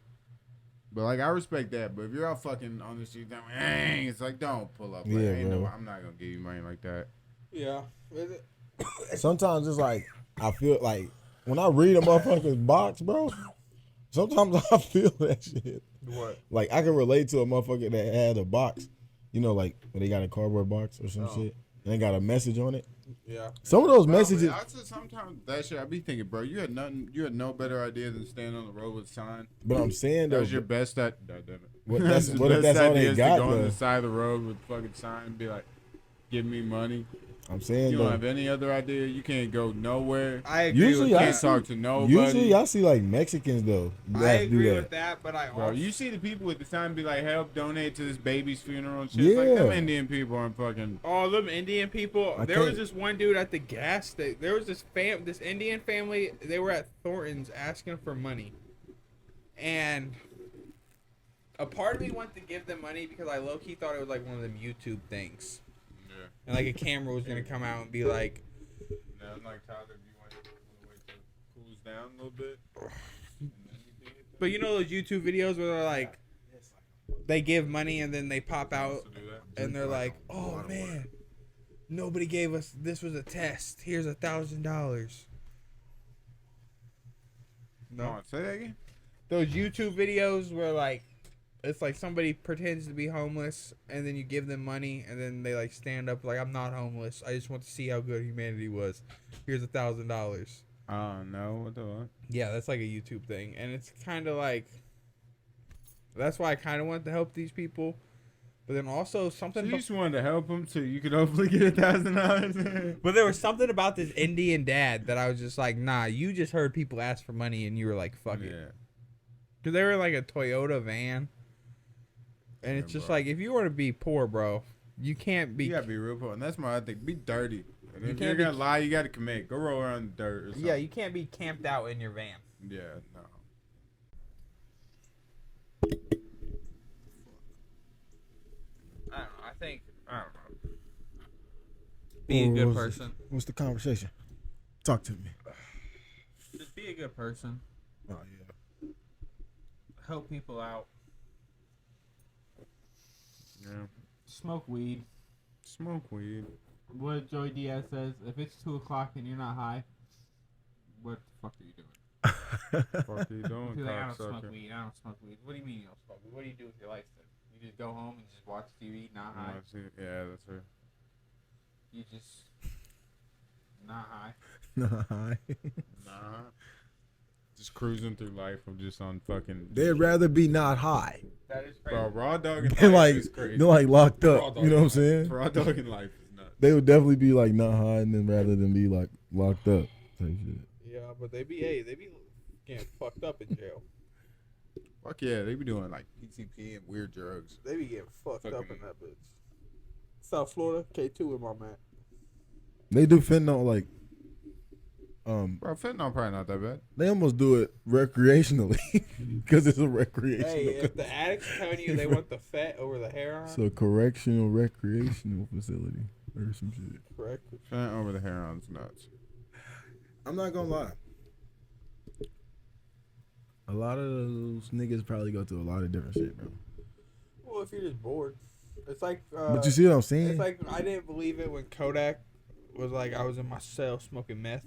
But like I respect that. But if you're out fucking on the street, it's like don't pull up. Like, Yeah, bro. I'm not gonna give you money like that. Yeah. Sometimes it's like I feel like when I read a motherfucker's box, bro. Sometimes I feel that shit. What? Like I can relate to a motherfucker that had a box, you know, like when they got a cardboard box or some shit, and they got a message on it. Yeah. Some of those messages. I said sometimes that shit. I be thinking, bro, you had no better idea than standing on the road with a sign. But I'm saying That though, was your best. God damn it. What That's if your that's best all idea they is got to go on though? the side of the road with a fucking sign and be like, give me money. I'm saying You though. don't have any other idea. You can't go nowhere. I agree Usually with I Can't that. talk to nobody. Usually I see like Mexicans though. I that do agree that. with that, but I Bro, also you see the people with the sign be like, help donate to this baby's funeral and shit. Yeah. Like, them Indian people aren't fucking. Oh, them Indian people. I There was can't- this one dude at the gas station. There was this Indian family. They were at Thornton's asking for money, and a part of me wanted to give them money because I low key thought it was like one of them YouTube things, Yeah. and like a camera was gonna come out and be like, Now, I'm like, Tyler, do you want to wait till it cools down a little bit? And then you can hit that? but you know those YouTube videos where they're like, they give money and then they pop out Also do that. and they're like, oh man, nobody gave us. This was a test. Here's $1,000. Come on, say that again. Those YouTube videos where like it's like somebody pretends to be homeless and then you give them money and then they like stand up like, I'm not homeless. I just want to see how good humanity was. Here's $1,000. Oh no, what the fuck? Yeah, that's like a YouTube thing, and it's kind of like That's why I kind of wanted to help these people. But then also So something. you just wanted to help him so you could hopefully get $1,000. But there was something about this Indian dad that I was just like, nah, you just heard people ask for money and you were like, fuck it. Yeah. Because they were in like a Toyota van. And it's just like, if you want to be poor, bro, you can't be. You gotta be real poor, and that's my other thing. Be dirty. And You if can't you're be- gonna lie, you gotta commit. Go roll around in the dirt. Or something. Yeah, you can't be camped out in your van. Yeah. No. I don't know. I don't know. Be a What good was it? person. What's the conversation? Talk to me. Just be a good person. Oh yeah. Help people out. Yeah. Smoke weed. Smoke weed. What Joey Diaz says, if it's 2 o'clock and you're not high, what the fuck are you doing? Fuck you doing, He's like, I don't smoke cocksucker? weed. I don't smoke weed. What do you mean you don't smoke weed? What do you do with your life then? You just go home and just watch TV, not high. Yeah, that's her. You just not high. Nah. Nah. Just cruising through life. I'm just on fucking. They'd rather be not high. That is crazy. Bro, raw dog in They're life like is crazy. they're like locked Raw up. dog You know in what I'm saying? life- Raw dog in life is nuts. They would definitely be like not high, and then rather than be like locked up type shit. Yeah, but they be getting fucked up in jail. Fuck yeah, they be doing like PCP and weird drugs. They be getting fucked up Fucking- in that bitch. South Florida, K2 with my man. They do fentanyl like Bro, fentanyl probably not that bad. they almost do it recreationally because it's a recreational. Hey, if the addicts are telling you they want the fat over the heroin, It's a correctional recreational facility or some shit. correct. Fent over the heroin's nuts. I'm not gonna lie. A lot of those niggas probably go through a lot of different shit, bro. Well, if you're just bored, it's like. But you see what I'm saying? It's like I didn't believe it when Kodak was like I was in my cell smoking meth.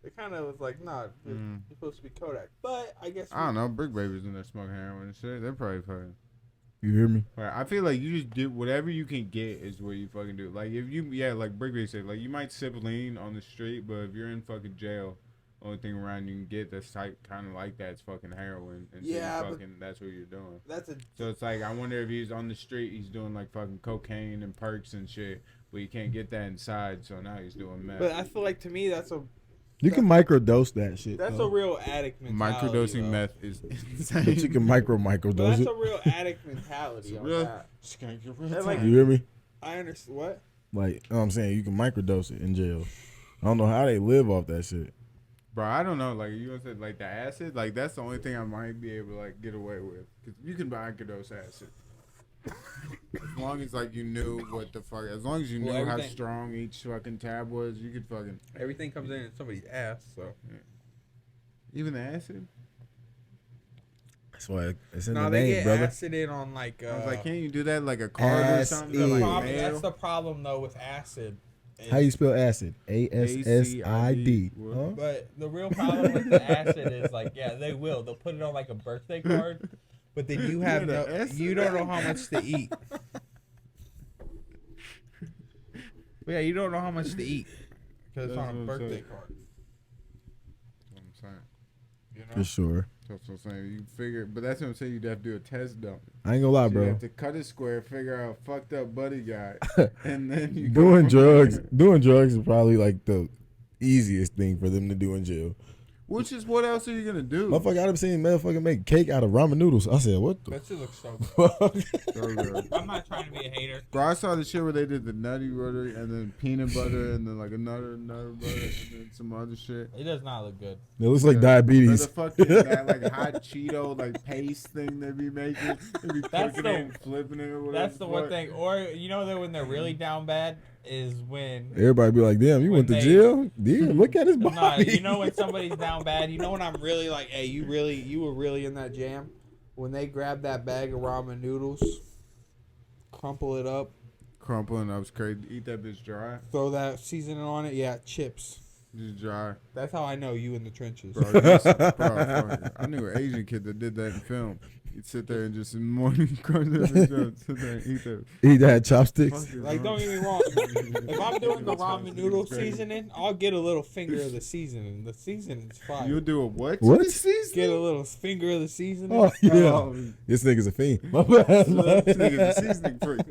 It kind of was like, nah, you're supposed to be Kodak. But I guess I don't know. Brick babies in there smoking heroin and shit. They're probably fucking. You hear me? Like, I feel like you just do whatever you can get is what you fucking do. Like if you, like Brick Baby said, like you might sip lean on the street, but if you're in fucking jail, only thing around you can get that's type kind of like that is fucking heroin. And so Yeah, you but fucking, that's what you're doing. that's a So it's like I wonder if he's on the street, he's doing like fucking cocaine and perks and shit, but you can't get that inside. So now he's doing meth. But I feel like to me that's a You can microdose that shit. that's though. a real addict mentality. Microdosing though. meth is But you insane. can But microdose that's it. a real addict mentality on real- that. Skank And like You hear me? I understand what. Like, you know what I'm saying? You can microdose it in jail. I don't know how they live off that shit. Bro, I don't know. Like you said, like the acid, like that's the only thing I might be able to like get away with. Cause you can microdose acid. As long as like you knew what the fuck, as long as you knew Well, how everything- strong each fucking tab was, you could fucking Everything comes in somebody's ass, so. even the acid. That's why it's in No, the they name, get brother. acid in on like. I was like, can't you do that like a card or something? Acid. Like problem, mail? that's the problem though with acid. How you spell acid? ASSID. What? Huh? But the real problem with the acid is like, yeah, they will. They'll put it on like a birthday card, but then you have Yeah, no, the acid. you don't know how much to eat. But yeah, you don't know how much to eat because it's That's on a what I'm birthday saying. card. That's what I'm saying. You know? For sure. That's what I'm saying. You figure, but that's what I'm saying. You'd have to do a test dump. I ain't gonna lie, You bro. have to cut a square, figure out a fucked up buddy guy, and then you go Doing from drugs, there. doing drugs is probably like the easiest thing for them to do in jail. Which is what else are you gonna do? Motherfucker, I've seen motherfucker make cake out of ramen noodles. I said, what the That shit looks so good. fuck? So good. I'm not trying to be a hater. Bro, I saw the shit where they did the nutty butter and then peanut butter and then like another butter and then some other shit. It does not look good. It looks like Or diabetes. the fucking that like hot Cheeto like paste thing they be making. They be That's cooking the- it and flipping it or whatever. That's the one thing. Or you know that when they're really down bad is when. Everybody be like, damn, you When went to they- jail? Yeah, look at his body. Nah, you know when somebody's down bad. You know when I'm really like, hey, you were really in that jam. When they grab that bag of ramen noodles, crumple it up, Crumpling up was crazy. Eat that bitch dry. throw that seasoning on it. Yeah, chips. Just dry. That's how I know you in the trenches. Bro, fuck, I knew an Asian kid that did that in film. You'd sit there and just in the morning crunch that bitch up, sit there and eat that. Eat that chopsticks. Fuck is Like, wrong? don't get me wrong. If I'm doing the ramen noodle seasoning, I'll get a little finger of the seasoning. The seasoning's fire. You'll do a what? What? To the season? Get a little finger of the seasoning. Oh yeah, Oh, this nigga's a fiend. My bad. this nigga's a seasoning freak.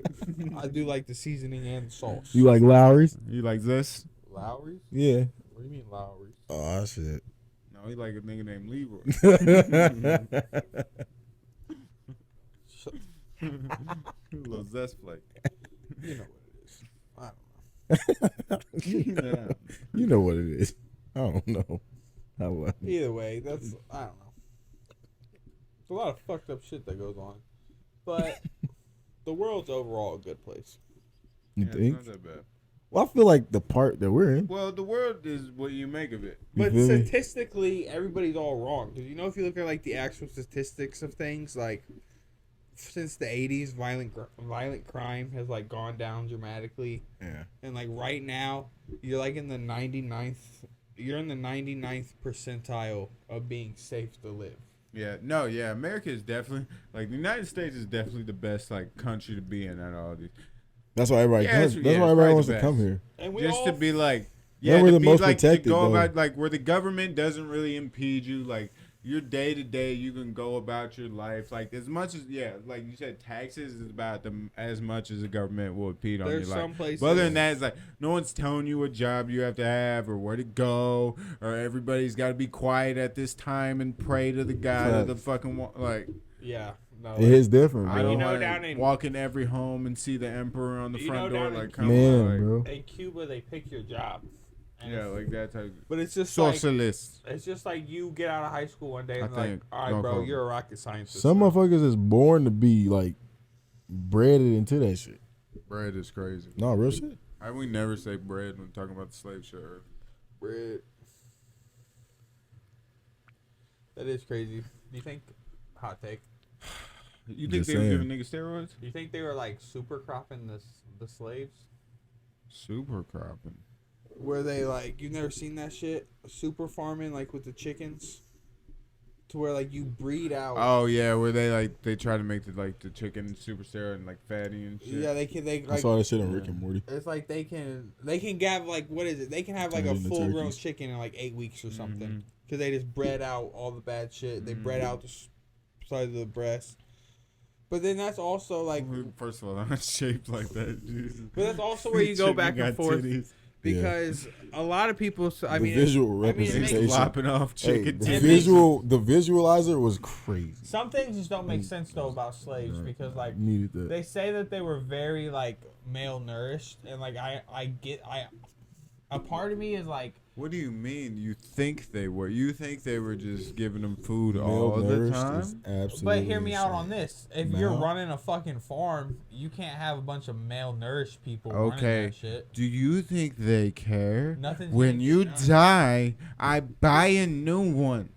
I do like the seasoning and the sauce. You like Lowry's? You like this? Lowry's? Yeah. What do you mean Lowry's? Oh shit. No, he like a nigga named Leroy. Little zest plate. You know what it is. I don't know. Yeah. You know what it is. I don't know. I love it. Either way, that's I don't know. There's a lot of fucked up shit that goes on, but the world's overall a good place. You Yeah, think? it's not that bad. Well, I feel like the part that we're in. Well, the world is what you make of it. You But feel me? statistically, everybody's all wrong. Because you know, if you look at like the actual statistics of things, like since the '80s, violent crime has like gone down dramatically, Yeah. and like right now, you're like in the 99th. You're in the 99th percentile of being safe to live. Yeah, no, yeah. America is definitely like the United States is definitely the best like country to be in out of all these. That's why everybody Yeah, comes. it's- That's yeah, why it's everybody probably wants the to come best. here. And we Just all to be like, Yeah, yeah, we're to the be most like protected, to go though. about like where the government doesn't really impede you. Like your day to day, you can go about your life. Like as much as like you said, taxes is about them as much as the government will impede on your there's life. some places. But other than that, it's like no one's telling you what job you have to have or where to go, or everybody's got to be quiet at this time and pray to the God of the Facts. fucking like. yeah, no, It is different, I bro. don't you know, want down to in- walk in every home and see the emperor on the You front know, door, down in like come Man, on, like, bro. in Cuba they pick your job. And yeah, like that type. but it's just like Socialist. it's just like you get out of high school one day I and like, think- all right, don't bro, quote me. you're a rocket scientist. Some now." motherfuckers is born to be like breaded into that shit. Bread is crazy. No, real shit. We never say bread when talking about the slave shit. Bread. That is crazy. Do you think hot take? You think Just they were saying. giving niggas steroids? Do you think they were like super cropping the slaves? Super cropping. Where they like you've never seen that shit? Super farming like with the chickens? To where like you breed out Oh yeah, where they try to make the chicken super steroid and like fatty and shit. yeah, they I like saw that shit on Rick and Morty. it's like they can have like what is it? They can have like a Turn it into full grown turkeys. chicken in like 8 weeks or something Mhm. because they just bred out all the bad shit. They bred out the side of the breast. But then that's also like, First of all, I'm not shaped like that. Jesus. but that's also where you go Chicken back and got forth titties. because a lot of people. I The mean, visual I mean, it makes- representation. Flopping off Hey, chicken the titties. the visualizer was crazy. some things just don't make sense though about slaves because like Needed that. they say that they were very like malnourished and like a part of me is like. What do you mean? You think they were? You think they were just giving them food all the Malnourished is time? absolutely But hear me out insane. on this. If you're Mal- running a fucking farm, you can't have a bunch of malnourished people Okay. running that shit. Do you think they care? Nothing's When gonna you get done. die, I buy a new one.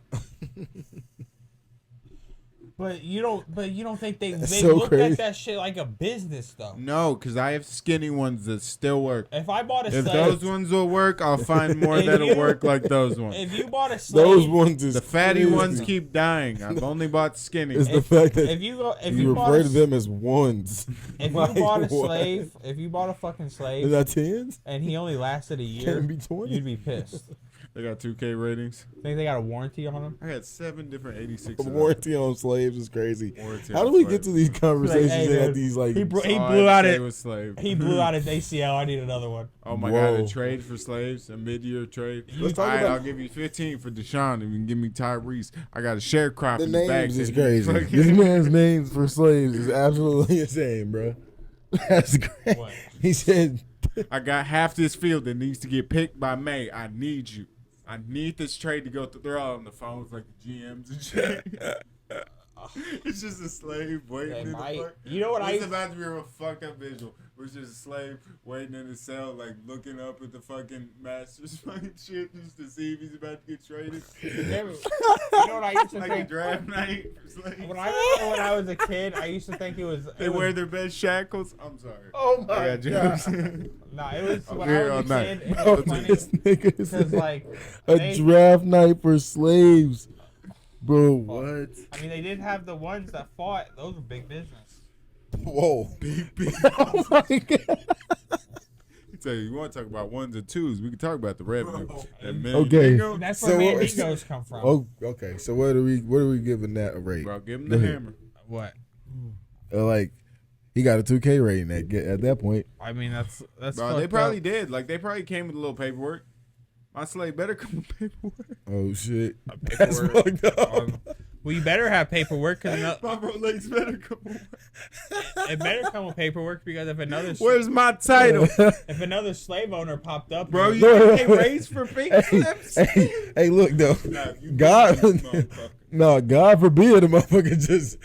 But you don't think they That's they so look crazy. at that shit like a business though. No, because I have skinny ones that still work. If I bought a If slave, those ones will work, I'll find more If that'll you- work like those ones. if you bought a slave, Those ones is The fatty crazy. ones keep dying. I've only bought skinny. It's the fact that if you you bought refer a, to them as ones. if you Like, bought a what? slave, if you bought a fucking Is slave that tens? and he only lasted a year, Can't be 20. you'd be pissed. They got 2K ratings. Think they got a warranty on him? I got 7 different 86. The warranty on slaves is crazy. Warranty How on do we slaves. get to these conversations Like, hey, at dude, these like? he blew I'd out say it. was slave. He blew out his ACL. I need another one. Oh my Whoa. God! A trade for slaves, a mid-year trade. Let's talk Alright, about- I'll give you 15 for Deshaun, and you can give me Tyrese. I got a sharecropper. The in the back names is that- crazy. Fucking- This man's names for slaves is absolutely insane, bro. That's great. What? He said, I got half this field that needs to get picked by May. I need you. I need this trade to go through. They're all on the phones like the GMs and shit. It's just a slave waiting Hey, in the Mike, fuck. you know what It's I- about to be a real fucked up visual. Where it's just a slave waiting in his cell, like looking up at the fucking master's fucking shit just to see if he's about to get traded. You know what I used to Like a think? draft night for slaves. When I remember when I was a kid, I used to think it was. They wear their best shackles. I'm sorry. "Oh I got jokes. No, it was I'm when here I all was a night. kid. It "Oh, was funny this nigga because said like a they- draft night for slaves." Bro, what? I mean, they did have the ones that fought. Those were big business. Whoa. Big. Oh my God. Tell you want to talk about ones and twos? We can talk about the revenue. Okay. That's So where what- Mandigos come from. Oh, okay. So what are we giving that a rate? Bro, give him Go the ahead. hammer. What? Like, he got a 2K rating at that point. I mean, that's Bro, they fucked probably up. did. Like, they probably came with a little paperwork. My slave better come with paperwork. Oh shit. That's Paperwork. fucked up. Well, you better have paperwork because My Rolex better come with. it better come with paperwork because if another Where's my title? if another slave owner popped up, Bro, then- you get raised for fake Hey, slips? hey, look though. Nah, you God, motherfucker. no, God forbid the motherfucker just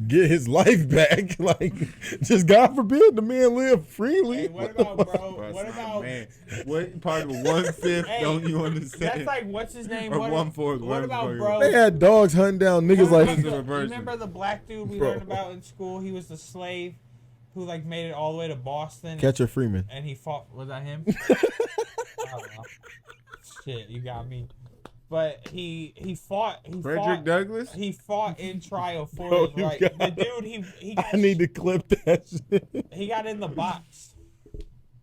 get his life back. Like, just God forbid the man live freely. Hey, what about bro? Bro, What it's about? not, man? What part of 1/5 Hey, don't you understand? That's like what's his name? Or What, 1/4, what about whatever. bro? They had dogs hunting down niggas What like. about Listen to a the- person. you remember the black dude we Bro. learned about in school? He was the slave who like made it all the way to Boston. Catcher Freeman. And he fought. Was that him? I don't know. Shit, you got me. But he fought. Frederick fought, Douglass? He fought in trial for Bro, his you right. got- The dude he got, I need to clip that shit. he got in the box.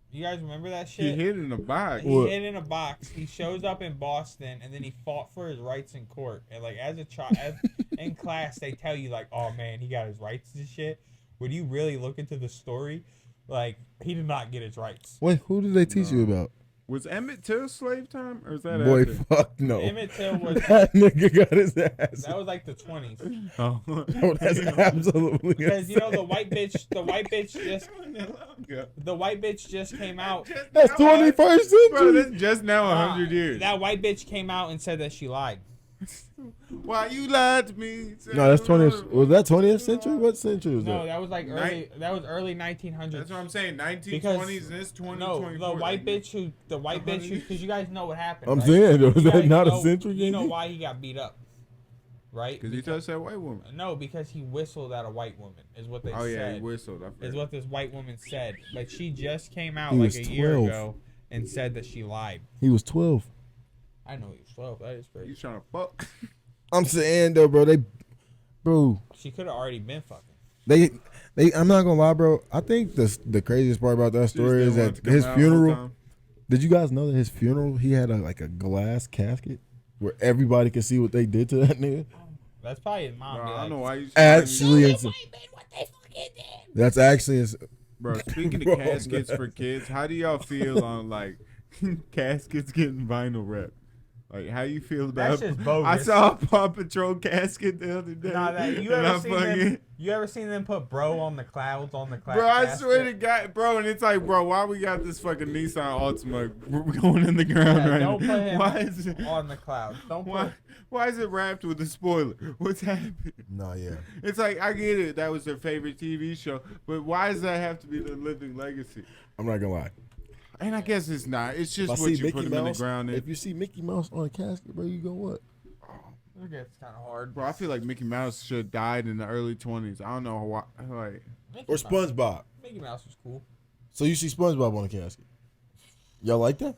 You guys remember that He shit? hid in the box. He What? hid in a box. He shows up in Boston, and then he fought for his rights in court. And like as a child, in class, they tell you like, "Oh man, he got his rights and shit." When you really look into the story, like he did not get his rights. Wait, who did they teach you about? Was Emmett Till slave time? Or is that Boy, after? fuck no. Emmett Till was That nigga got his ass. that was like the 20s. Oh. Oh, that's absolutely Because you know the white bitch just came out. That's 21st century. Bro, that's just now 100 years. That white bitch came out and said that she lied. Why you lied to me? No, that's 20th. Was that 20th century? What century was No, that? that was like early. That was early 1900s. That's what I'm saying. 1920s Because- and it's 20, No, 24. the white bitch, because you guys know what happened. I'm right? saying, though, is You that guys not a know- century? You know JD? why he got beat up, right? Because he touched that white woman. No, because he whistled at a white woman. Is what they Oh, yeah, he said. whistled. I Is forgot. what this white woman said. But she just came out He like was a year 12. ago and said that she lied. He was 12. I know he was 12. That is You crazy. trying to fuck? I'm saying though, bro, She could have already been fucking. they, I'm not gonna lie, bro. I think the craziest part about that story is that his funeral. Did you guys know that his funeral he had like a glass casket where everybody could see what they did to that nigga? That's probably his mom. Bro, be I like, don't know why you. Actually, that's actually Bro, speaking Bro, of caskets man. for kids, how do y'all feel on like caskets getting vinyl wrap? Like, how you feel about? That's just bogus. I saw a Paw Patrol casket the other day. Nah, that you and ever I seen fucking- them? You ever seen them put bro on the clouds on the cloud? Bro, I swear to God, bro, and it's like, bro, why we got this fucking Nissan Altima going in the ground Yeah, right don't put now? him Why is it? on the clouds. Don't Why? put. Why is it wrapped with a spoiler? What's happening? nah, yeah. It's like I get it, that was their favorite TV show, but why does that have to be the living legacy? I'm not gonna lie. And I guess it's not. It's just If I what see you put Mickey them in the Mouse, ground. if you see Mickey Mouse on a casket, bro, you go what? It gets kind of hard. Bro, I feel like Mickey Mouse should have died in the early 20s. I don't know why. Like, Mickey Or Mouse- SpongeBob. Mickey Mouse was cool. So you see SpongeBob on a casket? Y'all like that?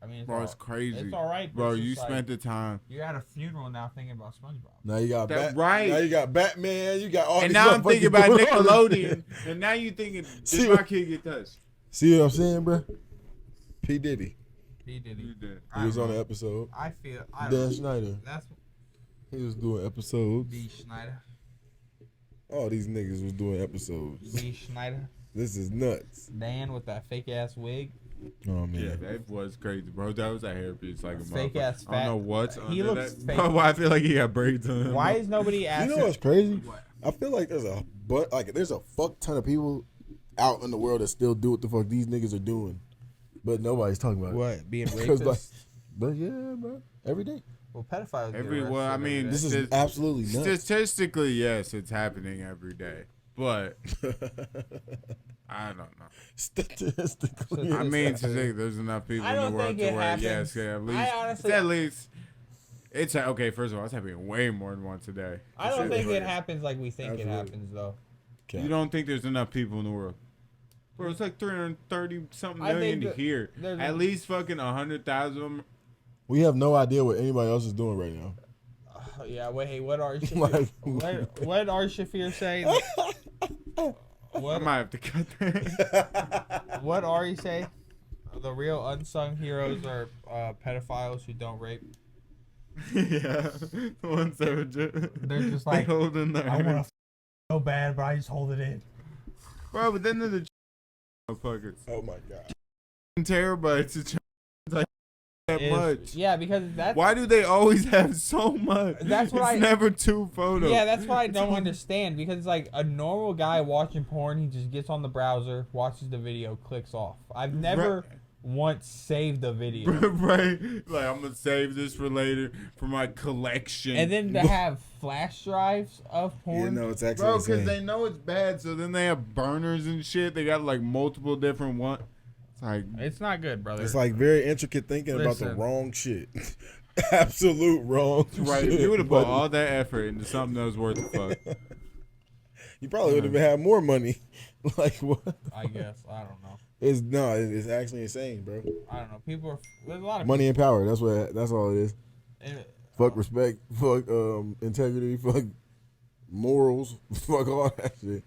I mean, bro, it's crazy. It's all right, but Bro, it's you just like- spent the time. You're at a funeral now thinking about SpongeBob. Now you got That right. Now you got Batman. You got all. And these now I'm motherfuckers thinking about going on. Nickelodeon. And now you thinking, See did what- my kid get touched? See what I'm saying, bro? P Diddy. He did You it. did. He was on the episode. I feel. I Dan don't, Schneider. that's He was doing episodes. B. Schneider. All these niggas was doing episodes. B. Schneider. This is nuts. Dan with that fake ass wig. Oh man. Yeah, that was crazy, bro. That was a hairpiece like a Fake motherfucker. ass I don't know fat- what's he under looks that. fake. Bro, I feel like he got braids on him. Why is nobody You asking? know what's crazy? What? I feel like there's a fuck ton of people out in the world that still do what the fuck these niggas are doing, but nobody's talking about it. What? Being 'Cause, racist? like, but yeah, bro, every day. Well, pedophiles. get Well, I arrested mean, every day. This is Stas- absolutely nuts. Statistically, yes, it's happening every day. But I don't know. Statistically, I mean, it's to think there's enough people I in the don't world think to it where happens. yes, yeah, at I least honestly- it's at least it's okay. First of all, it's happening way more than once a day. I don't think But it happens like we think it Absolutely. happens, though. You don't think there's enough people in the world? Bro, it's like 330 something I million think here. there's At a- least fucking 100,000 of them. We have no idea what anybody else is doing right now. Yeah, wait, hey, what Ari Like- Shafir, what Ari Shafir say? I What might have to cut that. what Ari say? The real unsung heroes are pedophiles who don't rape. Yeah, the ones that were just, They're just they like, hold in their I want to so bad, but I just hold it in. bro. But then they're the motherfuckers. Oh my god. Terabytes of like that much. Yeah, because that's Why do they always have so much? That's what it's never 2 photos. Yeah, that's what I don't understand, because like a normal guy watching porn, he just gets on the browser, watches the video, clicks off. I've never once saved a video. Right, like I'm gonna save this for later for my collection. And then to have flash drives of porn. Yeah, no, it's actually bro, insane. because they know it's bad, so then they have burners and shit. They got like multiple different ones. It's like It's not good, brother. It's like very intricate thinking about the Listen. wrong shit. Absolute wrong right. shit. If you would have put but all that effort into something that was worth the fuck. you probably would have had more money. Like what? I guess. I don't know. It's actually insane, bro. I don't know. People are. There's a lot of Money and power. That's all it is. people- Fuck respect. Fuck integrity. Fuck morals. Fuck all that shit.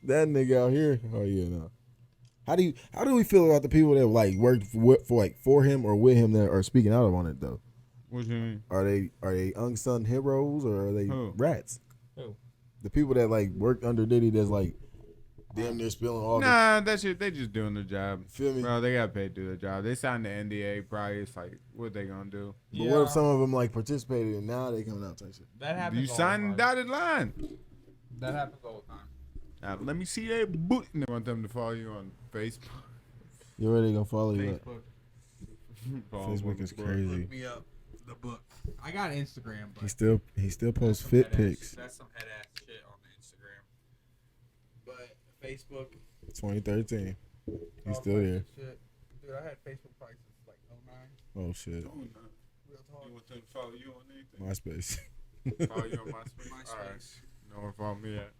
That nigga out here. Oh yeah, no. How do we feel about the people that like worked for him or with him that are speaking out on it though? What you mean? Are they unsung heroes or are they Who? rats? Who? The people that like worked under Diddy that's like damn near spilling all the Nah, that shit. They just doing their job. feel me? Bro, they got paid to do their job. They signed the NDA. Probably it's like, what they gonna do? But what if some of them like participated and now they coming out type shit? That happens. You all signed the the time. dotted line. That happens all the time. Let me see that boot. And I want them to follow you on Facebook. You already gonna follow you up. Facebook. Follow Facebook them is on book. crazy. Look me up. The book. I got Instagram, but He still posts some fit head ass- pics. That's some head ass shit on the Instagram. But Facebook. 2013. He's all still types there. of shit. Dude, I had Facebook probably since like 09. Oh shit. Real talk. You want them to follow you on anything? MySpace. Follow you on MySpace? Alright. MySpace. No one follow me at.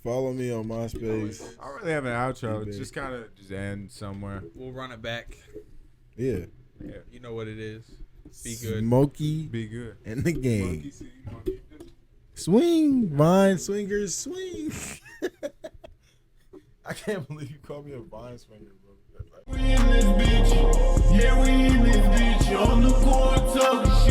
Follow me on MySpace. I don't really have an outro. Be It's big. just kind of just end somewhere. We'll run it back. Yeah. Yeah. You know what it is. Be good. SmokiE Be good. and the game. Monkey see, monkey do. Swing, Vine swingers, swing. I can't believe you called me a Vine swinger, bro. We in this bitch, yeah, we in this bitch, on the court talking